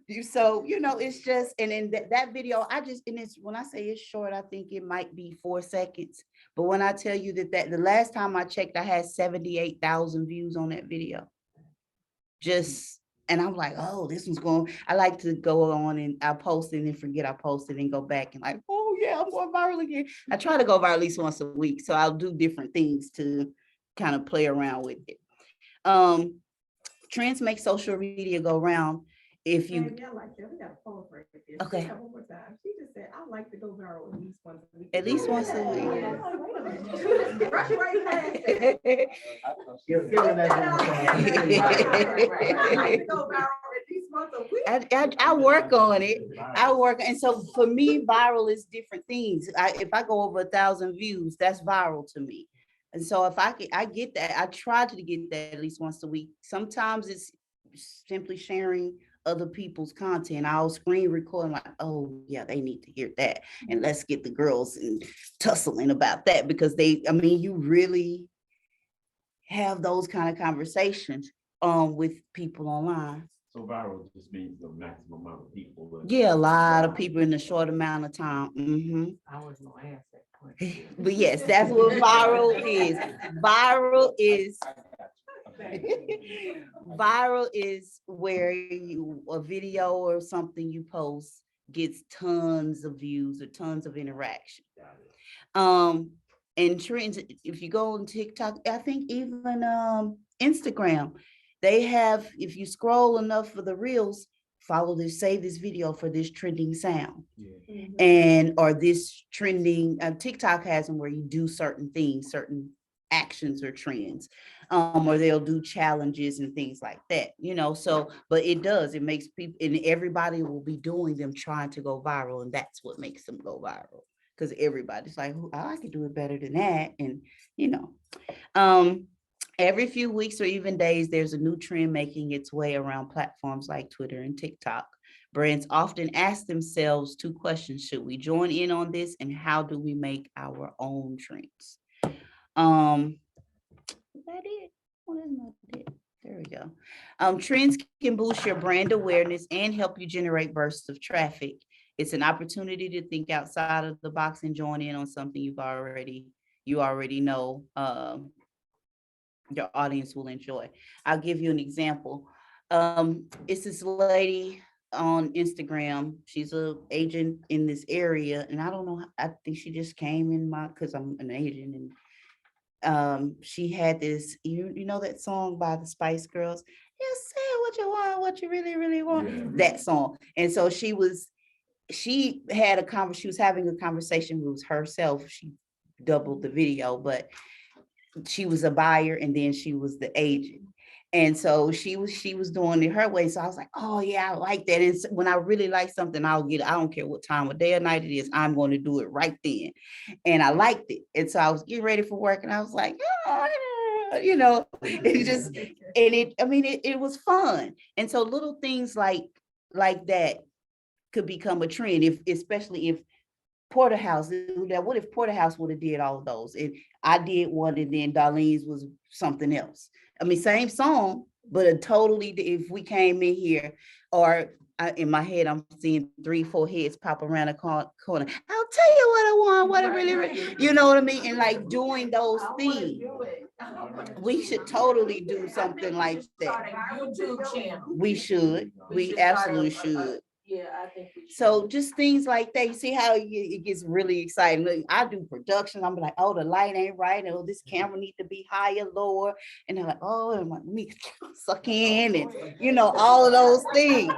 It's just, and in that video, and it's, when I say it's short, I think it might be 4 seconds. But when I tell you that the last time I checked, I had 78,000 views on that video. And I'm like, oh, this one's going, I like to go on and I post and then forget I posted and go back and like, oh yeah, I'm going viral again. I try to go viral at least once a week. So I'll do different things to kind of play around with it. Trends make social media go around. If you Baby, I like that. We got a phone for this. Okay. Say that one more time. She just said, I like to go viral at least once a week. At least once a week. Yeah. Wait a minute. Rush right past it. Give them that. I like to go viral at least once a week. I work on it. And so for me, viral is different things. If I go over 1,000 views, that's viral to me. And so if I get that, I try to get that at least once a week. Sometimes it's simply sharing other people's content. I'll screen record like, oh yeah, they need to hear that. And let's get the girls and tussling about that because you really have those kind of conversations with people online. So viral just means the maximum amount of people. Yeah, a lot of people in a short amount of time. Mm-hmm. I was gonna ask that question. But yes, that's what viral is. Viral is where a video or something you post gets tons of views or tons of interaction. And trends, if you go on TikTok, I think even Instagram, they have, if you scroll enough for the reels, save this video for this trending sound. Yeah. Or this trending, TikTok has them where you do certain things, certain actions or trends, or they'll do challenges and things like that, but it makes people, and everybody will be doing them trying to go viral. And that's what makes them go viral. Because everybody's like, oh, I could do it better than that. And, every few weeks or even days, there's a new trend making its way around platforms like Twitter and TikTok. Brands often ask themselves 2 questions. Should we join in on this? And how do we make our own trends? Is that it? What is not it? There we go. Trends can boost your brand awareness and help you generate bursts of traffic. It's an opportunity to think outside of the box and join in on something you already know your audience will enjoy. I'll give you an example. It's this lady on Instagram. She's an agent in this area, and I don't know. I think she just came in because I'm an agent, and she had this. You know that song by the Spice Girls? You say what you want, what you really, really want. Yeah. That song, and so she was having a conversation with herself. She doubled the video, but she was a buyer and then she was the agent. And so she was doing it her way. So I was like, oh yeah, I like that. And when I really like something, I don't care what time of day or night it is, I'm going to do it right then. And I liked it. And so I was getting ready for work and I was like, it just, it was fun. And so little things like that could become a trend especially if Porterhouse, what if Porterhouse would have did all of those? And I did one and then Darlene's was something else. Same song, but if we came in here or in my head, I'm seeing 3-4 heads pop around the corner. I'll tell you what I want, what I really, you know what I mean? And like doing those things, we should totally do something like that. YouTube channel. We should, we should start absolutely a- should. Yeah, I think we should. So just things like that. You see how it gets really exciting. Look, I do production. I'm like, oh, the light ain't right. Oh, this camera needs to be higher, lower. And they're like, oh, and let me suck in and, all of those things.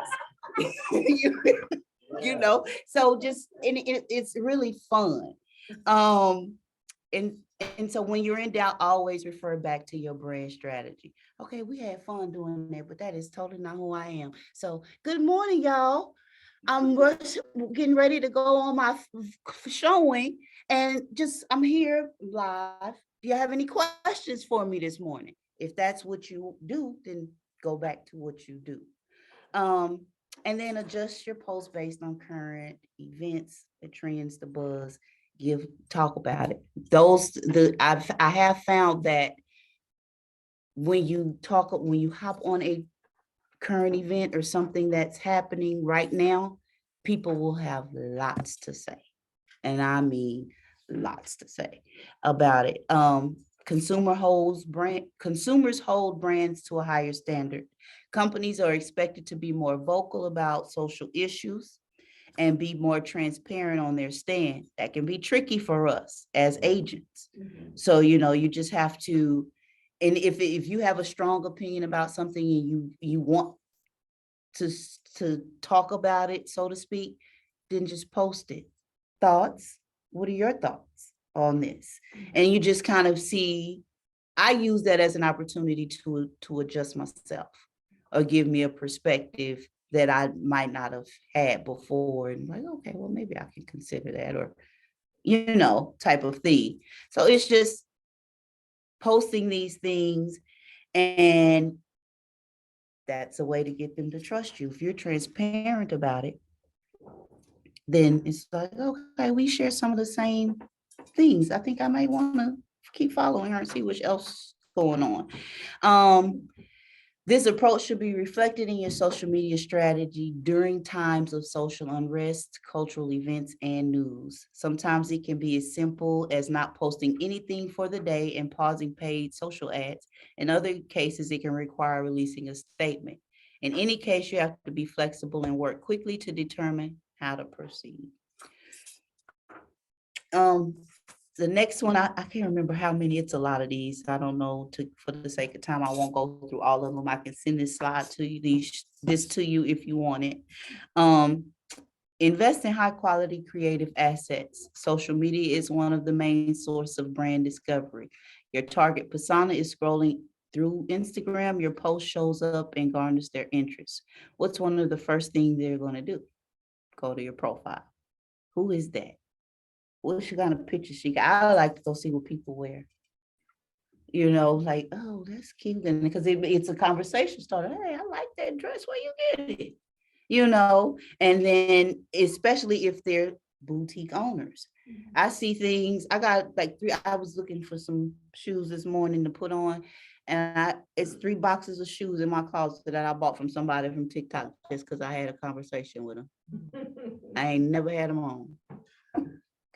So just, and it's really fun. And so when you're in doubt, always refer back to your brand strategy. Okay, we had fun doing that, but that is totally not who I am. So good morning, y'all. I'm getting ready to go on my showing and I'm here live. Do you have any questions for me this morning? If that's what you do, then go back to what you do. And then adjust your post based on current events, the trends, the buzz, talk about it. I have found that when you hop on a current event or something that's happening right now, people will have lots to say. And I mean, lots to say about it. Consumers hold brands to a higher standard. Companies are expected to be more vocal about social issues and be more transparent on their stand. That can be tricky for us as agents. So, you just have to, and if you have a strong opinion about something and you want to talk about it, so to speak, then just post it. Thoughts? What are your thoughts on this? And you just kind of see, I use that as an opportunity to adjust myself or give me a perspective that I might not have had before. And like, okay, well, maybe I can consider that or, type of thing. So it's just posting these things, and that's a way to get them to trust you. If you're transparent about it, then it's like, okay, we share some of the same things. I think I might want to keep following her and see what else is going on. This approach should be reflected in your social media strategy during times of social unrest, cultural events, and news. Sometimes it can be as simple as not posting anything for the day and pausing paid social ads. In other cases, it can require releasing a statement. In any case, you have to be flexible and work quickly to determine how to proceed. The next one, I can't remember how many, it's a lot of these. I don't know, for the sake of time, I won't go through all of them. I can send this slide to you, this to you if you want it. Invest in high quality creative assets. Social media is one of the main sources of brand discovery. Your target persona is scrolling through Instagram, your post shows up and garners their interest. What's one of the first things they're going to do? Go to your profile. Who is that? What kind of picture she got? I like to go see what people wear. Like, oh, that's cute. And because it's a conversation starter. Hey, I like that dress. Where you get it? And then especially if they're boutique owners. I see things. I got I was looking for some shoes this morning to put on. And it's 3 boxes of shoes in my closet that I bought from somebody from TikTok just because I had a conversation with them. I ain't never had them on.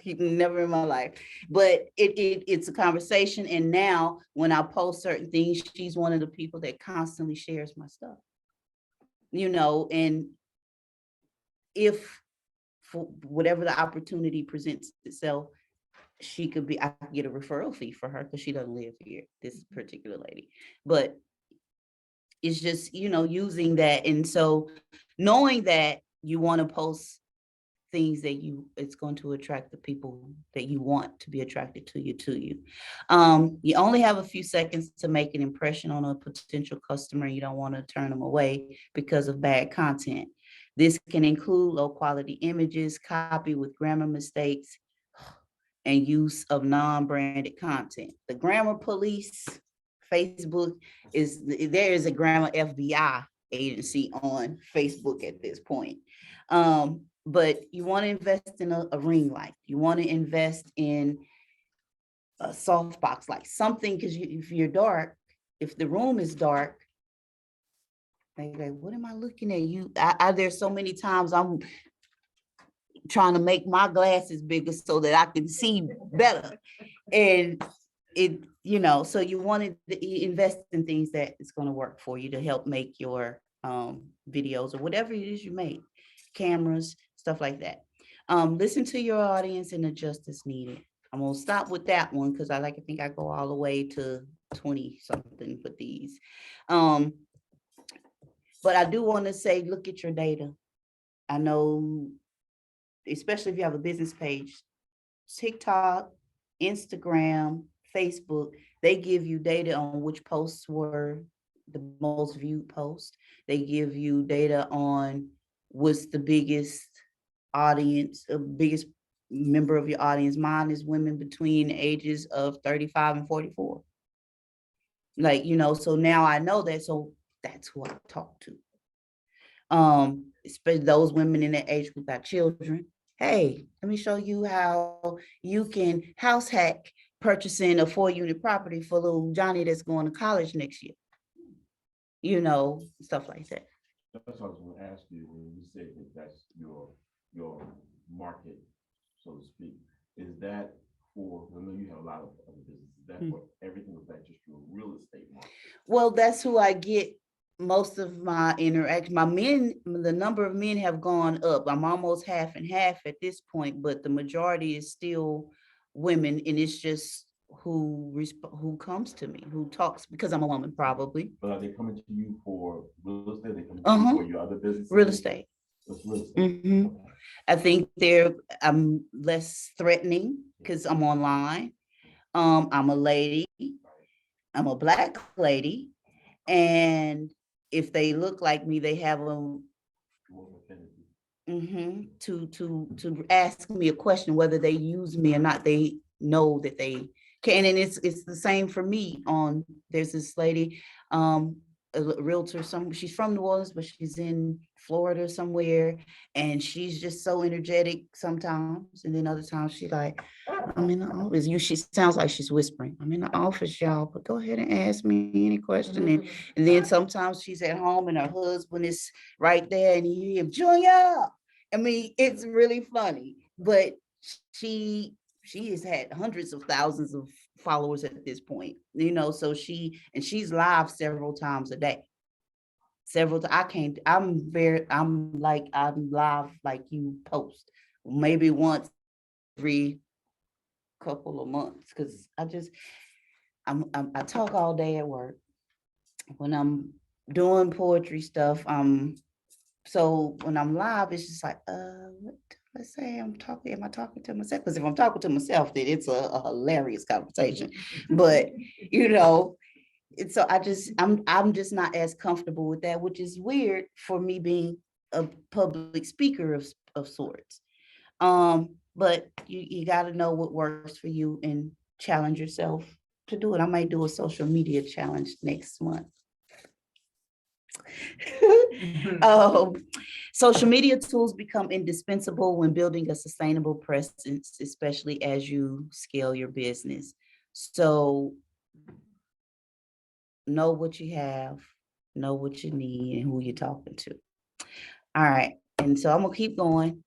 Never in my life, but it's a conversation. And now when I post certain things, she's one of the people that constantly shares my stuff, and if for whatever the opportunity presents itself, I could get a referral fee for her because she doesn't live here, this particular lady. But it's just, using that. And so knowing that you want to post things that it's going to attract the people that you want to be attracted to you. You only have a few seconds to make an impression on a potential customer. You don't want to turn them away because of bad content. This can include low quality images, copy with grammar mistakes, and use of non-branded content. The grammar police, Facebook there is a grammar FBI agency on Facebook at this point. But you want to invest in a ring light. You want to invest in a softbox light, something, because if you're dark, if the room is dark, they like, what am I looking at? There's so many times I'm trying to make my glasses bigger so that I can see better. And so you want to invest in things that is going to work for you to help make your videos or whatever it is you make, cameras, stuff like that. Listen to your audience and adjust as needed. I'm going to stop with that one because I think I go all the way to 20 something for these. But I do want to say, look at your data. I know, especially if you have a business page, TikTok, Instagram, Facebook, they give you data on which posts were the most viewed posts. They give you data on what's the biggest audience, biggest member of your audience. Mine is women between the ages of 35 and 44. So now I know that, so that's who I talk to. Especially those women in that age group got children. Hey, let me show you how you can house hack purchasing a 4-unit property for little Johnny that's going to college next year. Stuff like that. That's what I was going to ask you when you said that that's your market, so to speak. Is that for, I know you have a lot of other businesses, is that for everything, or is that just your real estate market? Well, that's who I get most of my interaction. My men, the number of men have gone up. I'm almost half and half at this point, but the majority is still women, and it's just who comes to me, who talks, because I'm a woman, probably. But are they coming to you for real estate? Are they coming to you for your other businesses? Real estate. It's real estate. Mhm. Okay. I think I'm less threatening because I'm online. I'm a lady. I'm a Black lady. And if they look like me, they have them to ask me a question, whether they use me or not. They know that they can, and it's the same for me. There's this lady, a realtor, she's from New Orleans, but she's in Florida somewhere, and she's just so energetic sometimes, and then other times she's like, I'm in the office. She sounds like she's whispering. I'm in the office, y'all, but go ahead and ask me any question. And then sometimes she's at home and her husband is right there, and you hear, Junior. I mean, it's really funny, but she has had hundreds of thousands of followers at this point, so she's live several times a day. I'm live like you post, maybe once every couple of months, because I talk all day at work. When I'm doing poetry stuff, so when I'm live, it's just like, what do I say? Am I talking to myself? Because if I'm talking to myself, then it's a hilarious conversation. But and so I'm just not as comfortable with that, which is weird for me being a public speaker of sorts. But you got to know what works for you and challenge yourself to do it. I might do a social media challenge next month. Social media tools become indispensable when building a sustainable presence, especially as you scale your business. So know what you have, know what you need, and who you're talking to. All right. And so I'm going to keep going.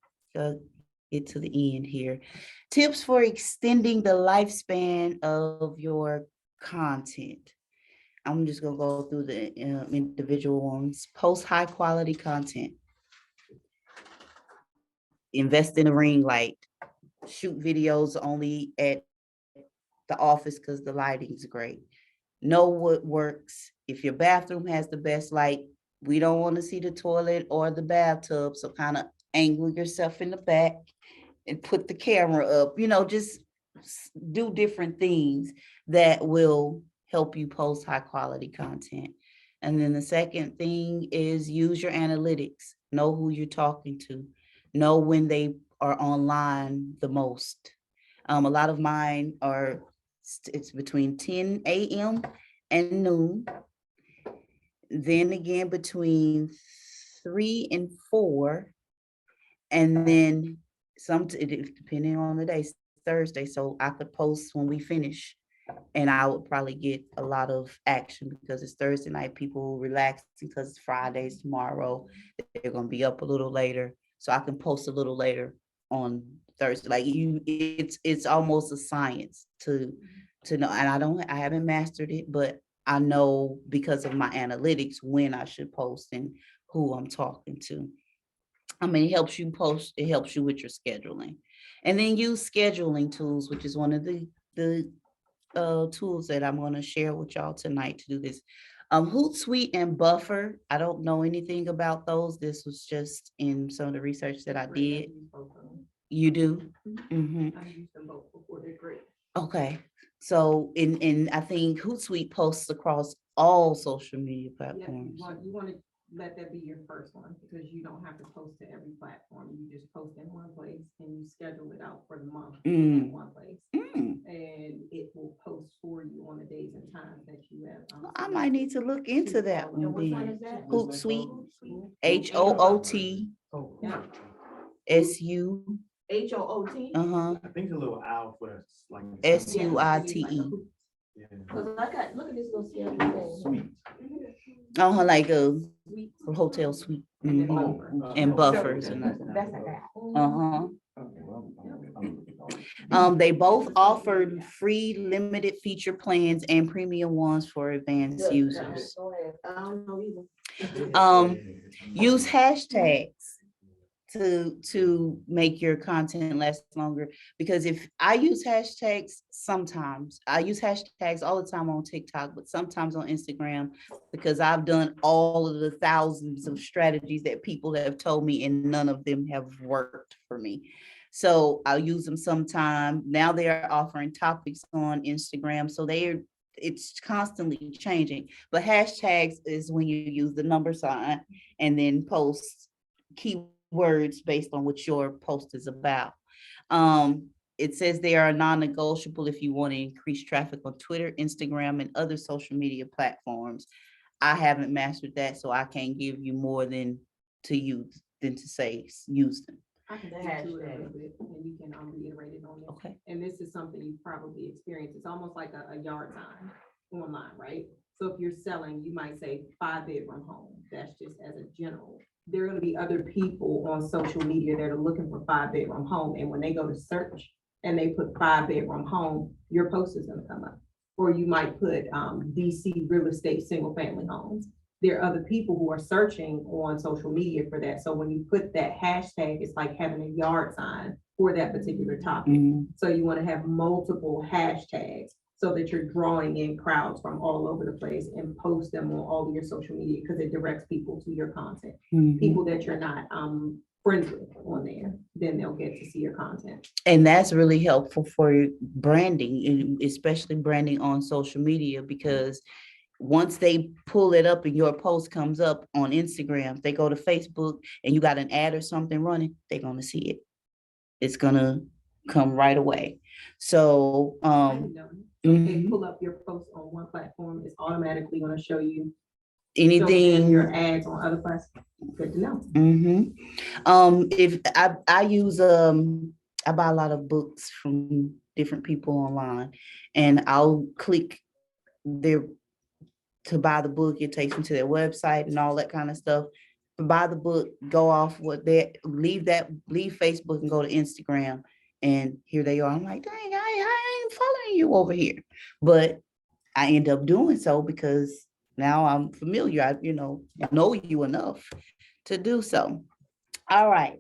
Get to the end here. Tips for extending the lifespan of your content. I'm just going to go through the individual ones. Post high quality content. Invest in a ring light. Shoot videos only at the office because the lighting's great. Know what works. If your bathroom has the best light, we don't want to see the toilet or the bathtub. So kind of angle yourself in the back and put the camera up, just do different things that will help you post high quality content. And then the second thing is use your analytics, know who you're talking to, know when they are online the most. A lot of mine are, it's between 10 a.m. and noon. Then again, between 3 and 4. And then depending on the day, Thursday, so I could post when we finish. And I would probably get a lot of action because it's Thursday night, people relaxing because it's Fridays tomorrow. They're gonna be up a little later. So I can post a little later on Thursday. Like it's almost a science to know. And I haven't mastered it, but I know because of my analytics when I should post and who I'm talking to. I mean, it helps you post, it helps you with your scheduling. And then use scheduling tools, which is one of the tools that I'm going to share with y'all tonight to do this. Hootsuite and Buffer, I don't know anything about those. This was just in some of the research that I did. You do? Mhm. I used them both before, they're great. Okay, so in I think Hootsuite posts across all social media Yeah, platforms. you want to let that be your first one, because you don't have to post to every platform. You just post in one place and you schedule it out for the month in one place. And it will post for you on the days and times that you have. I might need to look into that And one which one then. is that? Hootsuite, Hootsuite. HOOTSU, HOOT? uh-huh, I think a little owl for us, like. SUITE. Yeah. Cause I got, look at this little schedule thing. Sweet. Uh-huh, like a hotel suite. And then Mhm. buffer. And buffers and That's like that. uh-huh. They both offered free limited feature plans and premium ones for advanced users. I don't know either. Use hashtags to make your content last longer, because if I use hashtags, sometimes I use hashtags all the time on TikTok, but sometimes on Instagram, because I've done all of the thousands of strategies that people have told me and none of them have worked for me. So I'll use them sometime. Now they are offering topics on Instagram, so it's constantly changing. But hashtags is when you use the number sign and then post keywords based on what your post is about. It says they are non-negotiable if you want to increase traffic on Twitter, Instagram, and other social media platforms. I haven't mastered that, so I can't give you more than to say use them. I can The speak to it a hashtag. little bit, and you can reiterate it on this. Okay. And this is something you probably experienced. It's almost like a yard sign online, right? So if you're selling, you might say 5-bedroom home. That's just as a general. There are gonna be other people on social media that are looking for 5-bedroom home, and when they go to search and they put 5-bedroom home, your post is gonna come up. Or you might put DC real estate, single family homes. There are other people who are searching on social media for that. So when you put that hashtag, it's like having a yard sign for that particular topic. Mhm. So you want to have multiple hashtags so that you're drawing in crowds from all over the place and post them on all of your social media, because it directs people to your content. Mhm. People that you're not friends with on there, then they'll get to see your content. And that's really helpful for branding, and especially branding on social media, because once they pull it up and your post comes up on Instagram, they go to Facebook and you got an ad or something running, they're gonna see it. It's gonna come right away. So, So if they mhm. pull up your post on one platform, it's automatically going to show you Anything. your ads on other platforms. Good to know. If I use, I buy a lot of books from different people online, and I'll click their to buy the book. It takes me to their website and all that kind of stuff. Buy the book, go off what they leave Facebook and go to Instagram, and here they are. I'm like, dang, I ain't following you over here, but I end up doing so because now I'm familiar. I know you enough to do so. All right,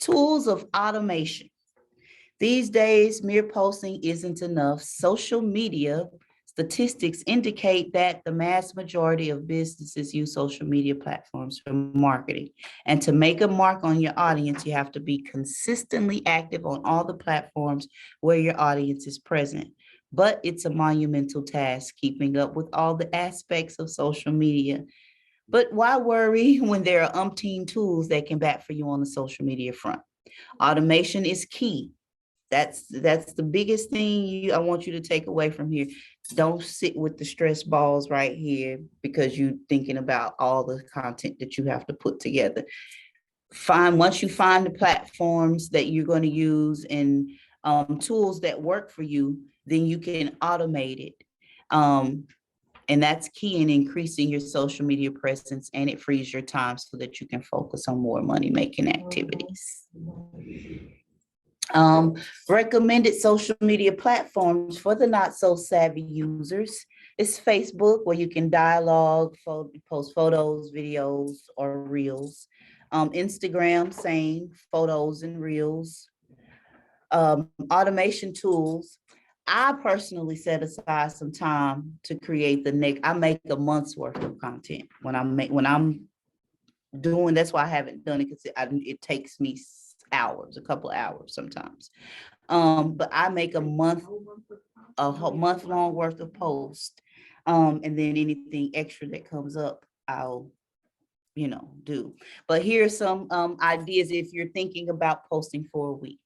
tools of automation. These days, mere posting isn't enough. Social media Statistics indicate that the mass majority of businesses use social media platforms for marketing. And to make a mark on your audience, you have to be consistently active on all the platforms where your audience is present. But it's a monumental task keeping up with all the aspects of social media. But why worry when there are umpteen tools that can bat for you on the social media front? Automation is key. That's the biggest thing I want you to take away from here. Don't sit with the stress balls right here because you're thinking about all the content that you have to put together. Once you find the platforms that you're going to use and tools that work for you, then you can automate it. And that's key in increasing your social media presence, and it frees your time so that you can focus on more money-making activities. Recommended social media platforms for the not so savvy users is Facebook, where you can dialogue, post photos, videos, or reels. Instagram, same, photos and reels. Automation tools. I personally set aside some time to create I make a month's worth of content when I'm doing, that's why I haven't done it, because it takes me hours, a couple of hours sometimes. But I make a month-long worth of posts. And then anything extra that comes up, I'll, do. But here's some ideas if you're thinking about posting for a week,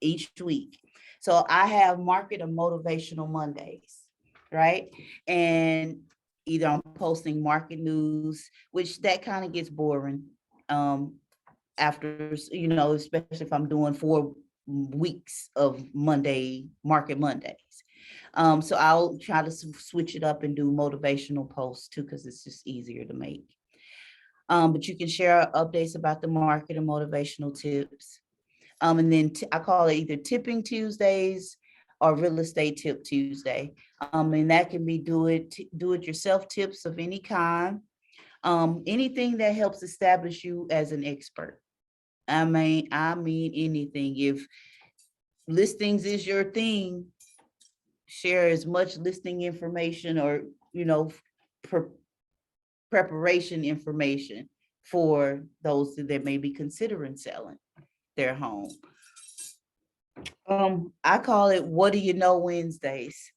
each week. So I have market or motivational Mondays, right? And either I'm posting market news, which that kind of gets boring. After, especially if I'm doing 4 weeks of market Mondays. So I'll try to switch it up and do motivational posts too, because it's just easier to make. But you can share updates about the market and motivational tips. And then I call it either tipping Tuesdays or real estate tip Tuesday. And that can be do it yourself tips of any kind. Anything that helps establish you as an expert. I mean anything. If listings is your thing, share as much listing information or, preparation information for those that may be considering selling their home. I call it What Do You Know Wednesdays.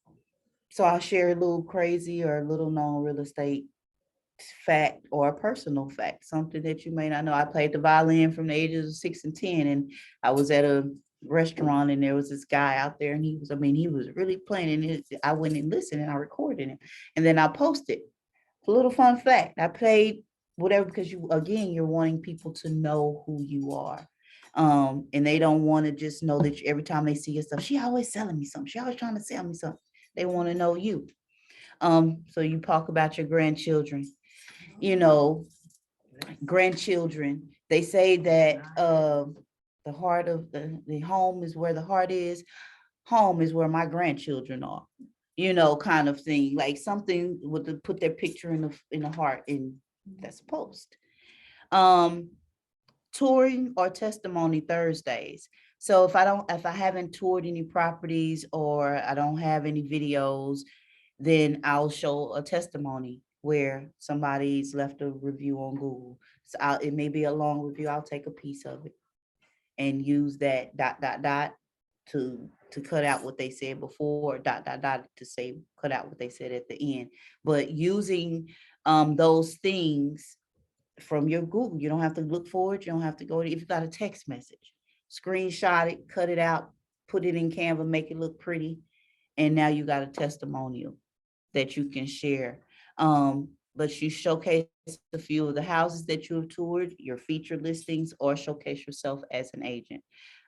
So I'll share a little crazy or a little known real estate fact or a personal fact, something that you may not know. I played the violin from the ages of 6 and 10, and I was at a restaurant and there was this guy out there and he was really playing, and I went and listened and I recorded him and then I posted. A little fun fact, I played whatever, because you're wanting people to know who you are. And they don't want to just know that every time they see your stuff, she always selling me something. She always trying to sell me something. They want to know you. So you talk about your grandchildren, grandchildren. They say that the heart of the home is where the heart is. Home is where my grandchildren are, kind of thing, like something with to put their picture in the heart, and that's a post. Touring or testimony Thursdays. So if I haven't toured any properties or I don't have any videos, then I'll show a testimony where somebody's left a review on Google. So it may be a long review. I'll take a piece of it and use that ... to cut out what they said before, ... to say cut out what they said at the end. But using those things from your Google, you don't have to look for it. You don't have to go if you got a text message, screenshot it, cut it out, put it in Canva, make it look pretty, and now you got a testimonial that you can share. But you showcase a few of the houses that you have toured, your featured listings, or showcase yourself as an agent.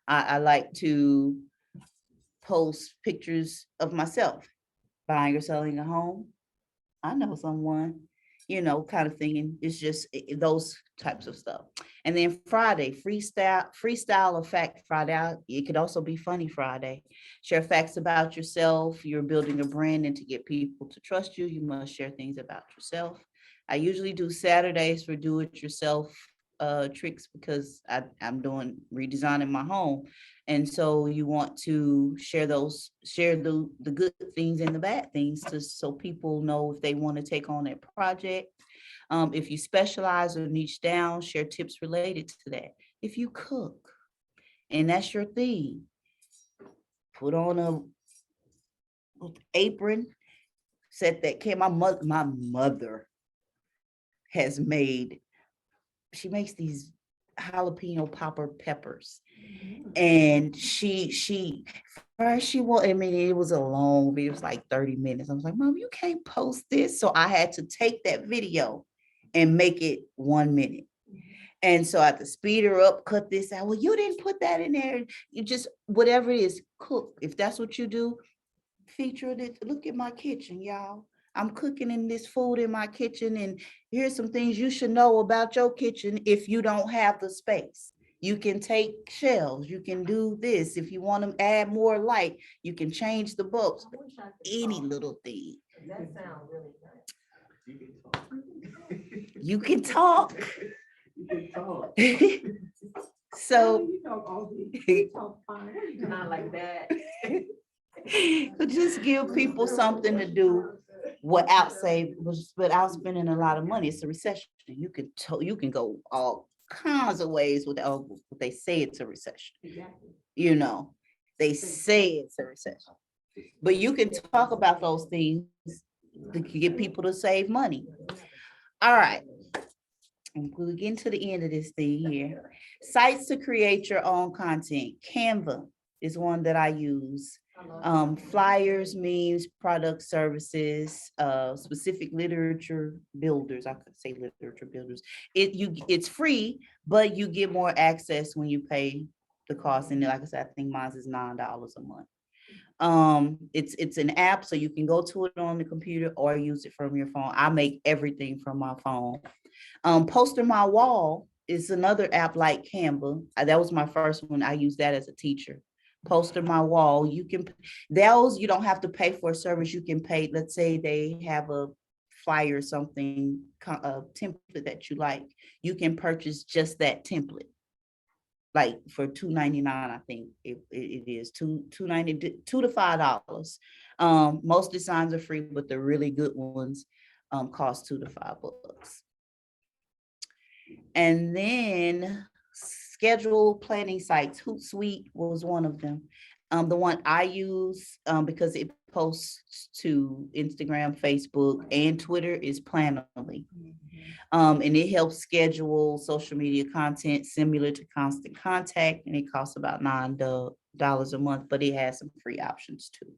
I like to post pictures of myself buying or selling a home. I know someone, kind of thing. And it's just those types of stuff. And then Friday, freestyle or fact Friday. It could also be funny Friday. Share facts about yourself. You're building a brand, and to get people to trust you, you must share things about yourself. I usually do Saturdays for do-it-yourself tricks because I'm redesigning my home. And so you want to share the good things and the bad things so people know if they want to take on that project. If you specialize or niche down, share tips related to that. If you cook and that's your thing, put on a apron, set that can. My mother has made, she makes these jalapeno popper peppers. And I mean, it was a long video, it was like 30 minutes. I was like, Mom, you can't post this. So I had to take that video and make it 1 minute. And so I had to speed her up, cut this out. Well, you didn't put that in there. You just, whatever it is, cook. If that's what you do, feature it. Look at my kitchen, y'all. I'm cooking in this food in my kitchen, and here's some things you should know about your kitchen if you don't have the space. You can take shelves, you can do this. If you want to add more light, you can change the bulbs, I wish I could any talk. little thing. That sounds really nice. You can talk. You can talk. So You talk all day. You talk fine. Not like that. just give people something to do without spending a lot of money. It's a recession. You can go all kinds of ways with what they say it's a recession. Exactly. You know, they say it's a recession, but you can talk about those things to get people to save money. All right. We're getting to the end of this thing here. Sites to create your own content. Canva is one that I use. Flyers, memes, product services, specific literature builders. I could say literature builders. It's free, but you get more access when you pay the cost. And like I said, I think mine is $9 a month. It's an app, so you can go to it on the computer or use it from your phone. I make everything from my phone. Poster My Wall is another app like Canva. That was my first one. I used that as a teacher. Poster My Wall, you don't have to pay for a service. You can pay, let's say they have a flyer or something, a template that you like. You can purchase just that template. Like for $2.99, I think it is $2 to $5. Most designs are free, but the really good ones cost $2 to $5. And then schedule planning sites. Hootsuite was one of them. The one I use because it posts to Instagram, Facebook, and Twitter is Planoly. And it helps schedule social media content similar to Constant Contact, and it costs about $9 a month, but it has some free options too.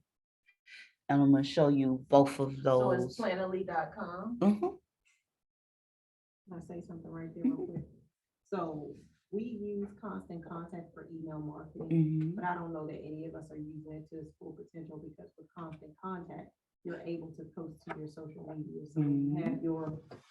And I'm going to show you both of those. So it's planoly.com. Mhm. Can I say something right there real quick? So we use Constant Contact for email marketing, Mhm. but I don't know that any of us are using it to its full potential because with Constant Contact, you're able to post to your social media. So you have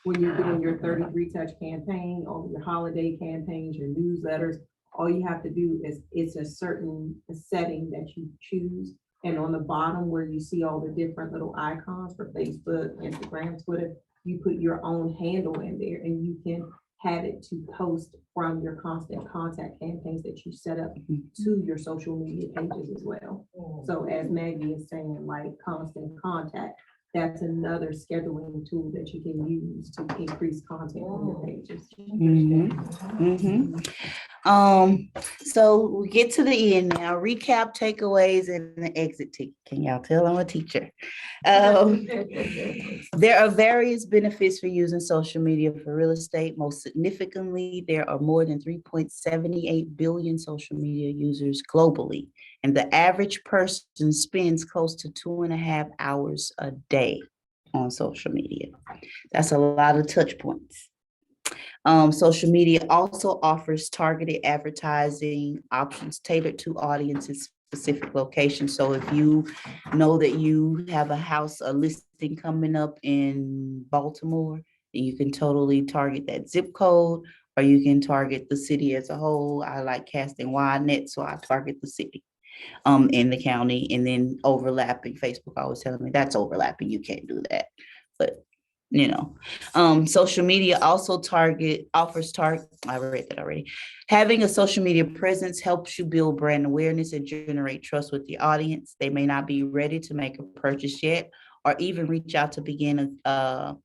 when you're doing your 33 touch campaign or your holiday campaigns, your newsletters, all you have to do is it's a certain setting that you choose. And on the bottom where you see all the different little icons for Facebook, Instagram, Twitter, you put your own handle in there and you can have it to post from your Constant Contact campaigns that you set up to your social media pages as well. So as Maggie is saying, like Constant Contact, that's another scheduling tool that you can use to increase content on your pages. So we get to the end now. Recap, takeaways, and the exit ticket. Can y'all tell I'm a teacher? There are various benefits for using social media for real estate. Most significantly, there are more than 3.78 billion social media users globally, and the average person spends close to 2.5 hours a day on social media. That's a lot of touch points. Social media also offers targeted advertising options tailored to audiences' specific locations. So if you know that you have a listing coming up in Baltimore, then you can totally target that zip code, or you can target the city as a whole. I like casting wide net, so I target the city in the county, and then overlapping. Facebook always telling me that's overlapping. You can't do that, but you know. Social media also offers target, I read that already. Having a social media presence helps you build brand awareness and generate trust with the audience. They may not be ready to make a purchase yet, or even reach out to begin a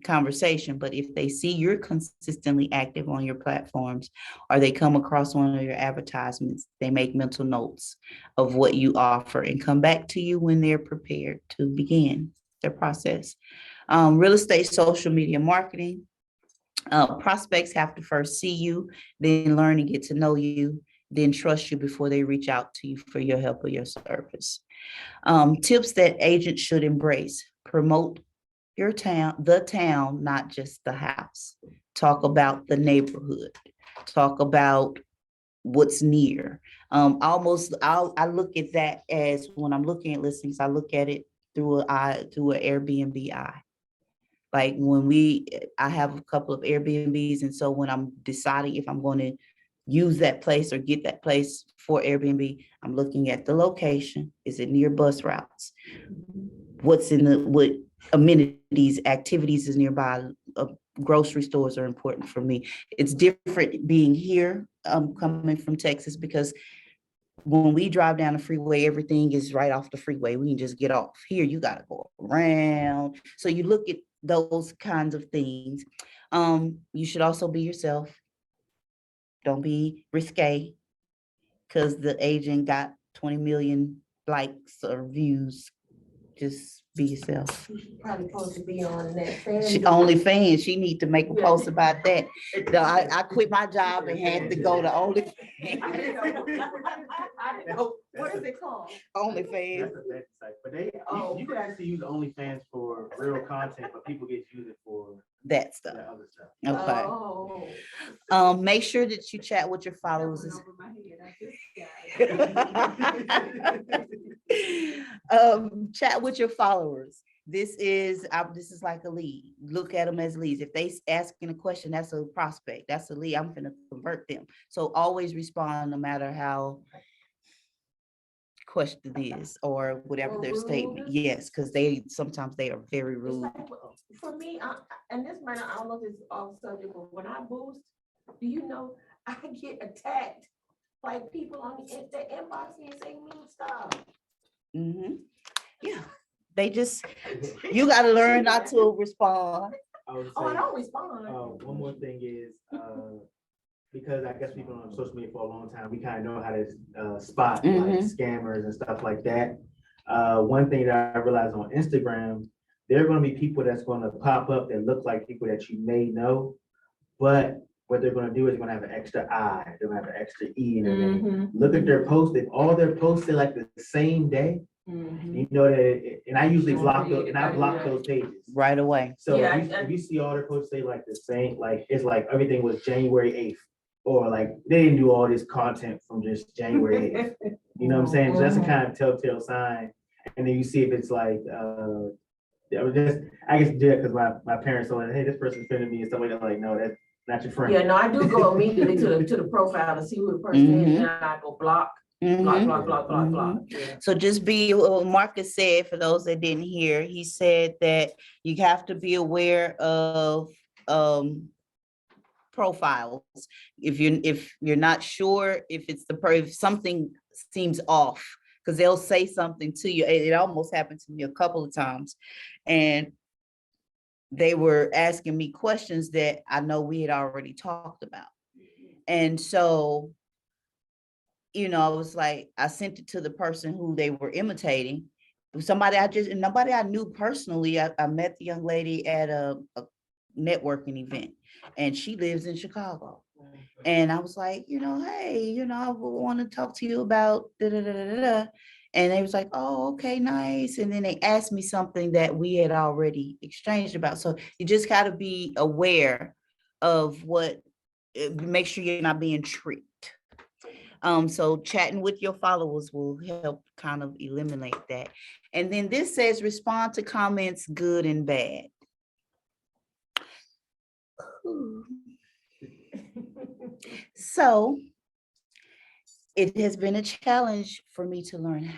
conversation, but if they see you're consistently active on your platforms, or they come across one of your advertisements, they make mental notes of what you offer and come back to you when they're prepared to begin their process. Real estate social media marketing. Prospects have to first see you, then learn and get to know you, then trust you before they reach out to you for your help or your service. Tips that agents should embrace: promote the town, not just the house. Talk about the neighborhood. Talk about what's near. I look at that as, when I'm looking at listings, I look at it through an Airbnb eye. Like I have a couple of Airbnbs, and so when I'm deciding if I'm going to use that place or get that place for Airbnb, I'm looking at the location. Is it near bus routes? What amenities, activities is nearby? Grocery stores are important for me. It's different being here, coming from Texas, because when we drive down the freeway, everything is right off the freeway. We can just get off. Here, you got to go around. So you look at those kinds of things. You should also be yourself. Don't be risque, because the agent got 20 million likes or views. Just be yourself. Probably supposed to be on that fan. She OnlyFans. She need to make a post about that. No, I quit my job and had to go to OnlyFans. I didn't know. What is it called? OnlyFans. That's a bet site, but Oh. you can actually use OnlyFans for real content, but people get to use it for That stuff. that other stuff. Okay. Oh. Make sure that you chat with your followers. Chat with your followers. This is like a lead. Look at them as leads. If they asking a question, that's a prospect. That's a lead. I'm gonna convert them. So always respond, no matter how question is or whatever their statement. Yes, because sometimes they are very It's rude. like, for me, and this might not, I don't know if it's off subject, but when I boost, do you know, I get attacked. Like people on the inbox me and say mean stuff. Yeah, you got to learn not to respond. I would Oh, I say, don't respond. one more thing is, because I guess we've been on social media for a long time, we kind of know how to spot like scammers and stuff like that. One thing that I realized on Instagram, there are going to be people that's going to pop up that look like people that you may know, but what they're going to do is they're going to have an extra I, they're going to have an extra E in their name. Look at their posts. If all their posts are like the same day, you know that, and I usually block those, and I block those pages Right away. So Yeah, if you see all their posts say like the same, like it's like everything was January 8th, or like they didn't do all this content from just January 8th. You know what I'm saying? So that's a kind of telltale sign. And then you see if it's like, I guess do it because my parents told me, hey, this person's sending me and stuff like that. Like, no, that's not your friend. Yeah, no, I do go immediately to the profile to see who the person is, and I go block. Block. Yeah. So just be what Marcus said. For those that didn't hear, he said that you have to be aware of profiles. If you're not sure if it's if something seems off, because they'll say something to you. It almost happened to me a couple of times, and they were asking me questions that I know we had already talked about, and so, I was like, I sent it to the person who they were imitating. Nobody I knew personally. I met the young lady at a networking event, and she lives in Chicago. And I was like, hey, I want to talk to you about da da da da da. And they was like, oh, okay, nice. And then they asked me something that we had already exchanged about. So you just got to be aware of make sure you're not being tricked. So chatting with your followers will help kind of eliminate that. And then this says respond to comments, good and bad. So it has been a challenge for me to learn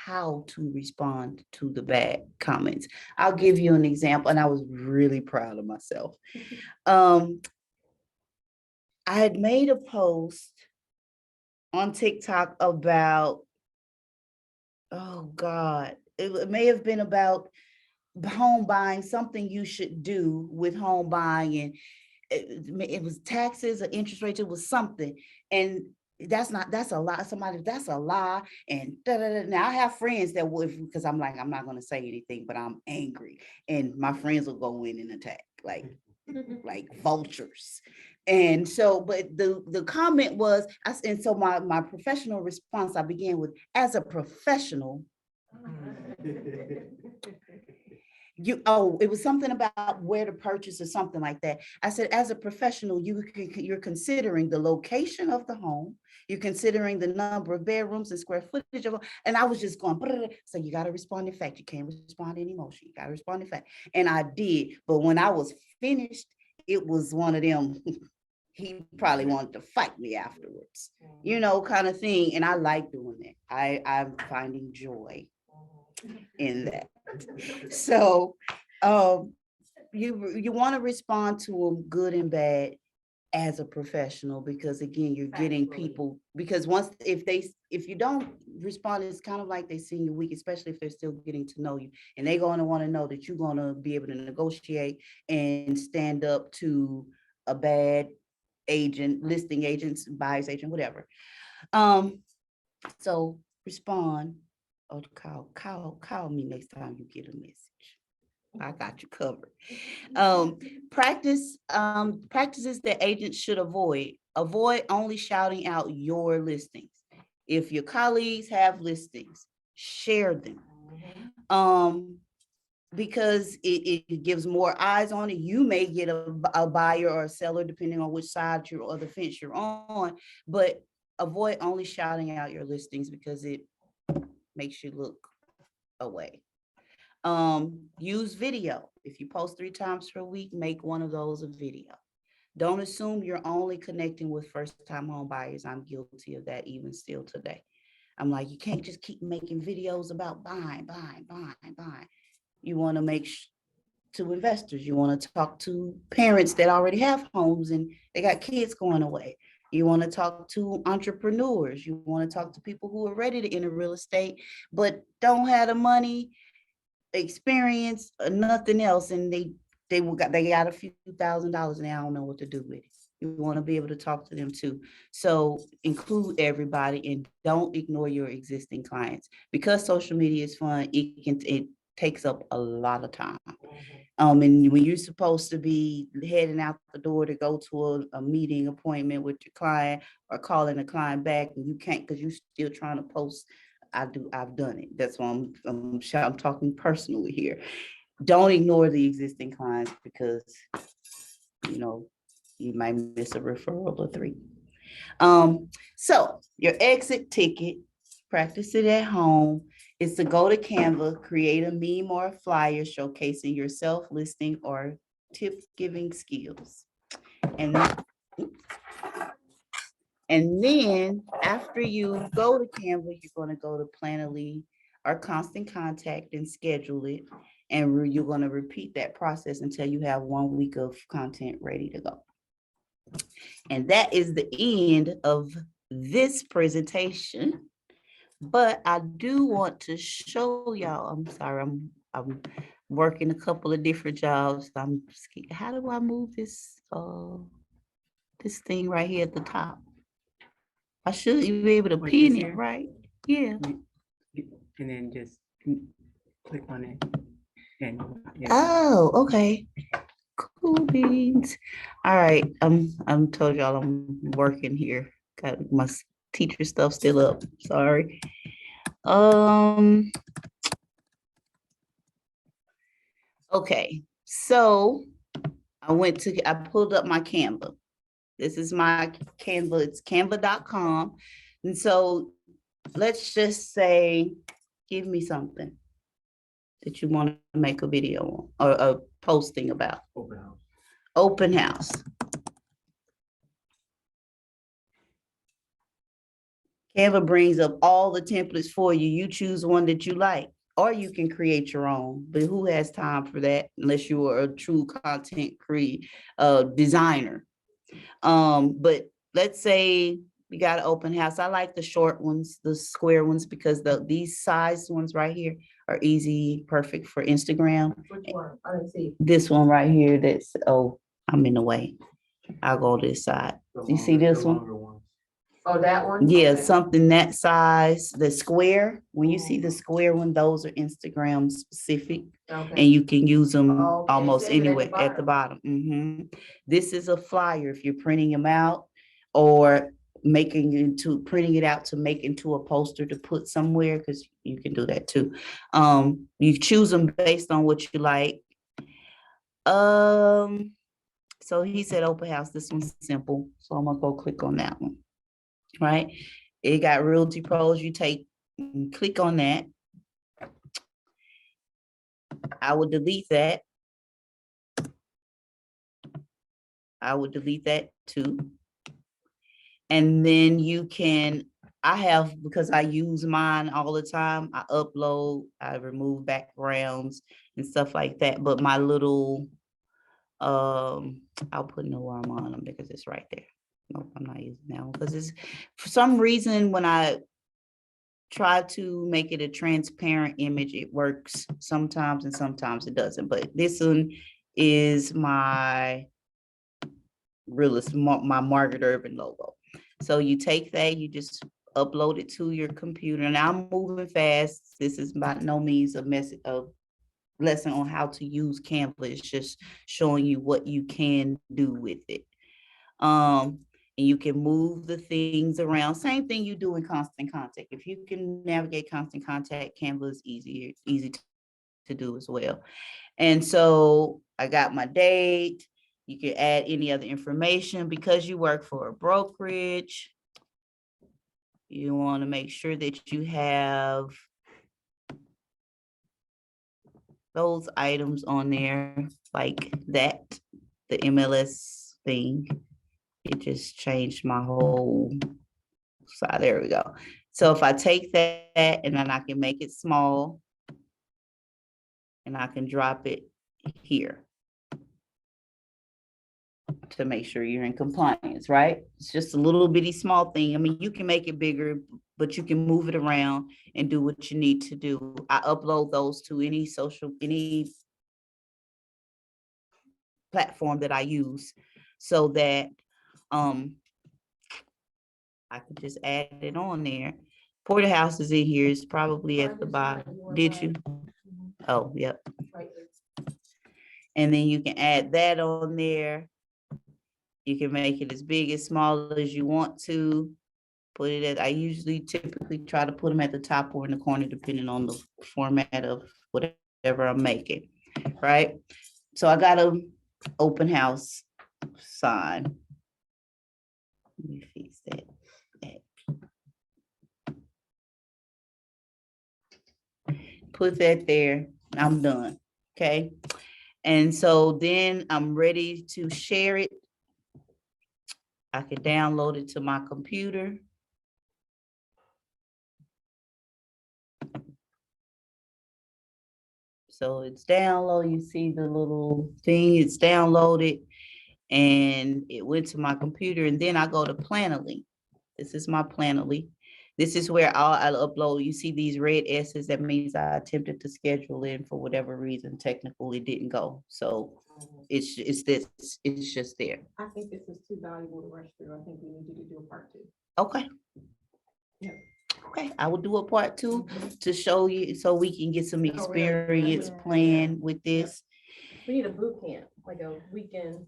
how to respond to the bad comments. I'll give you an example, and I was really proud of myself. I had made a post on TikTok about, oh God, it may have been about home buying, something you should do with home buying, and it was taxes or interest rates, it was something. And that's a lie. Somebody, that's a lie. And da, da, da. Now I have friends that would, because I'm like, I'm not going to say anything, but I'm angry. And my friends will go in and attack like vultures. And so, but the comment was, and so my professional response, I began with, as a professional, it was something about where to purchase or something like that. I said, as a professional, you're considering the location of the home, you're considering the number of bedrooms and square footage of, and I was just going, so you got to respond in fact. You can't respond in emotion. You got to respond in fact. And I did. But when I was finished, it was one of them. He probably wanted to fight me afterwards, kind of thing. And I like doing that. I'm finding joy in that. So you want to respond to them good and bad as a professional, because again, you're getting people, because if you don't respond, it's kind of like they see you weak, especially if they're still getting to know you, and they're going to want to know that you're going to be able to negotiate and stand up to a bad agent, listing agents, buyer's agent, whatever. So respond. Oh, call me next time you get a message. I got you covered. Practices that agents should avoid. Avoid only shouting out your listings. If your colleagues have listings, share them. Because it gives more eyes on it. You may get a buyer or a seller, depending on which side or the fence you're on, but avoid only shouting out your listings because it makes you look away. Use video. If you post 3 times per week, make one of those a video. Don't assume you're only connecting with first-time home buyers. I'm guilty of that even still today. I'm like, you can't just keep making videos about buying. You want to make to investors. You want to talk to parents that already have homes and they got kids going away. You want to talk to entrepreneurs. You want to talk to people who are ready to enter real estate, but don't have the money, experience, or nothing else. And they got a few $1,000s and they don't know what to do with it. You want to be able to talk to them too. So include everybody and don't ignore your existing clients, because social media is fun. It takes up a lot of time. And when you're supposed to be heading out the door to go to a meeting appointment with your client or calling a client back, and you can't because you're still trying to post. I've done it. That's why I'm talking personally here. Don't ignore the existing clients, because you might miss a referral or 3. So your exit ticket, practice it at home, is to go to Canva, create a meme or a flyer showcasing your self-listing or tip-giving skills. And then after you go to Canva, you're going to go to Planoly or Constant Contact and schedule it. And you're going to repeat that process until you have 1 week of content ready to go. And that is the end of this presentation. But I do want to show y'all, I'm sorry, I'm working a couple of different jobs. I'm scared. How do I move this this thing right here at the top? I should be able to pin it, right? Yeah. And then just click on it. And Oh, okay. Cool beans. All right. I'm told y'all I'm working here. Got my teacher stuff still up. Sorry. Okay. So I pulled up my Canva. This is my Canva. It's canva.com. And so let's just say, give me something that you want to make a video on or a posting about. Open house. Open house. Canva brings up all the templates for you. You choose one that you like, or you can create your own, but who has time for that unless you are a true content designer? But let's say we got an open house. I like the short ones, the square ones, because these size ones right here are easy, perfect for Instagram. Which one? I didn't see. This one right here, I'm in the way. I'll go this side. You see this one? Oh, that one? Yeah, Okay. something that size, the square, when you see the square one, those are Instagram specific. Okay. And you can use them Okay, almost save it at the anywhere at the bottom. This is a flyer if you're printing them out or printing it out to make into a poster to put somewhere, because you can do that too. You choose them based on what you like. So he said open house, this one's simple. So I'm gonna go click on that one. Right? It got Realty Pros. Click on that. I would delete that. I would delete that too. And then because I use mine all the time, I upload, I remove backgrounds and stuff like that. But my little, I'll put no arm on them because it's right there. Nope, I'm not using that one because it's, for some reason, when I try to make it a transparent image, it works sometimes and sometimes it doesn't. But this one is my my Margaret Urban logo. So you take that, you just upload it to your computer. Now I'm moving fast. This is by no means a lesson on how to use Canva. It's just showing you what you can do with it. And you can move the things around. Same thing you do in Constant Contact. If you can navigate Constant Contact, Canva is easy to do as well. And so I got my date. You can add any other information. Because you work for a brokerage, you want to make sure that you have those items on there like that, the MLS thing. It just changed my whole side. There we go. So if I take that and then I can make it small and I can drop it here to make sure you're in compliance, right? It's just a little bitty small thing. I mean, you can make it bigger, but you can move it around and do what you need to do. I upload those to any platform that I use so that I could just add it on there. Porterhouse is in here. It's probably at the bottom. Did you? Oh, yep. And then you can add that on there. You can make it as big, as small as you want to. Put it at, I typically try to put them at the top or in the corner, depending on the format of whatever I'm making, right? So I got a open house sign. Let me fix that. Put that there. I'm done. Okay. And so then I'm ready to share it. I can download it to my computer. So it's download. You see the little thing, it's downloaded and it went to my computer. And then I go to Planoly. This is my Planoly. This is where I'll upload. You see these red S's, that means I attempted to schedule in for whatever reason, technically it didn't go. So it's just there. I think this is too valuable to rush through. I think we need you to do a part 2. Okay. Yeah. Okay, I will do a part 2 to show you so we can get some experience playing with this. We need a boot camp, like a weekend.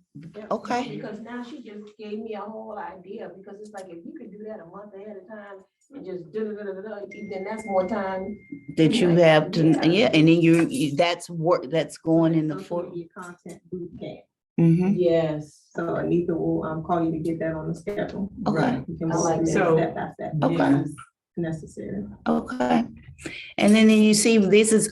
Okay. Because now she just gave me a whole idea, because it's like, if you could do that a month ahead of time and just then that's more time. That you have to, yeah, and then that's work that's going in the Social media content boot camp. Mhm. Yes. So Anita will call you to get that on the schedule. Okay. You can I like move it that. step by step. Okay. It's necessary. Okay. And then you see,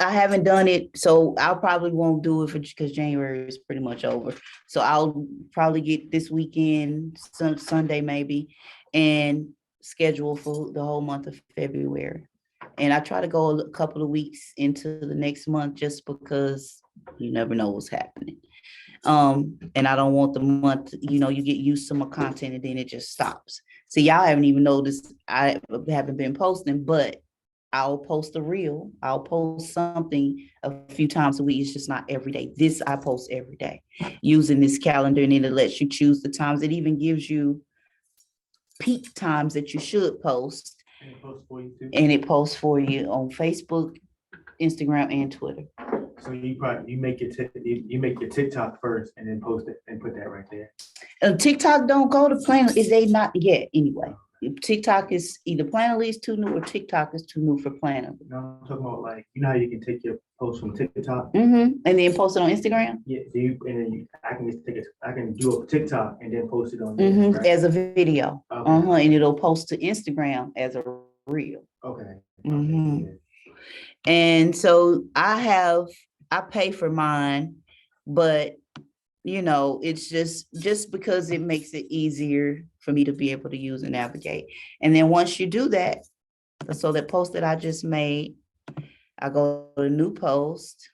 I haven't done it, so I'll probably won't do it because January is pretty much over. So I'll probably get this weekend, Sunday maybe, and scheduled for the whole month of February. And I try to go a couple of weeks into the next month just because you never know what's happening. And I don't want the month, you get used to my content and then it just stops. So y'all haven't even noticed I haven't been posting, but I'll post a reel. I'll post something a few times a week. It's just not every day. This I post every day using this calendar, and then it lets you choose the times. It even gives you peak times that you should post. And it posts for you too. And it posts for you on Facebook, Instagram, and Twitter. So you make your TikTok first and then post it and put that right there. TikTok don't go to plan. Is they not yet anyway? TikTok is either Planoly is too new or TikTok is too new for Planoly. No, I'm talking about like, how you can take your post from TikTok. And then post it on Instagram. Yeah, I can just I can do a TikTok and then post it on there, right? As a video. Okay. And it'll post to Instagram as a reel. Okay. Mhm. And so I pay for mine, but it's just because it makes it easier for me to be able to use and navigate. And then once you do that, so that post that I just made, I go to new post.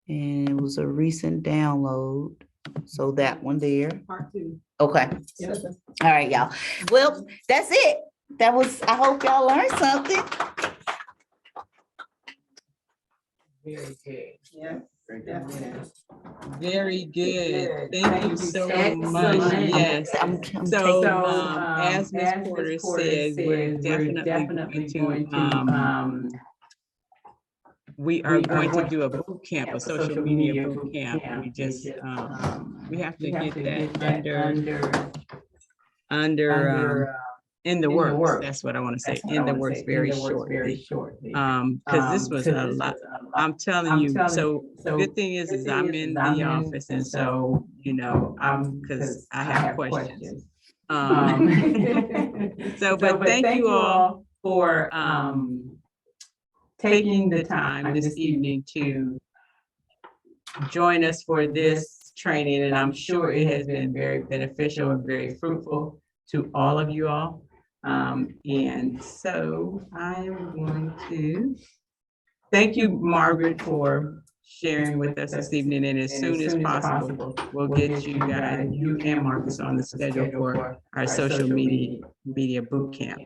And it was a recent download. So that one there. Part two. Okay. Yes. All right, y'all. Well, that's it. I hope y'all learned something. Very good. Yeah. Very good. Thank you so Excellent. much. Yes. I'm So, taking- as Ms. Porter said, we're definitely going to, we are going to do a boot camp, a social media boot camp. We just, we have to get that under, in the works. That's what I want to say, in the works very shortly. Because this was a lot. I'm telling you, so good thing is I'm in the office, and so, because I have questions. So, but thank you all for taking the time this evening to join us for this training, and I'm sure it has been very beneficial and very fruitful to all of you all. And so I am going to thank you, Margaret, for sharing with us this evening, and as soon as possible, we'll get you guys, you and Marcus, on the schedule for our social media boot camp.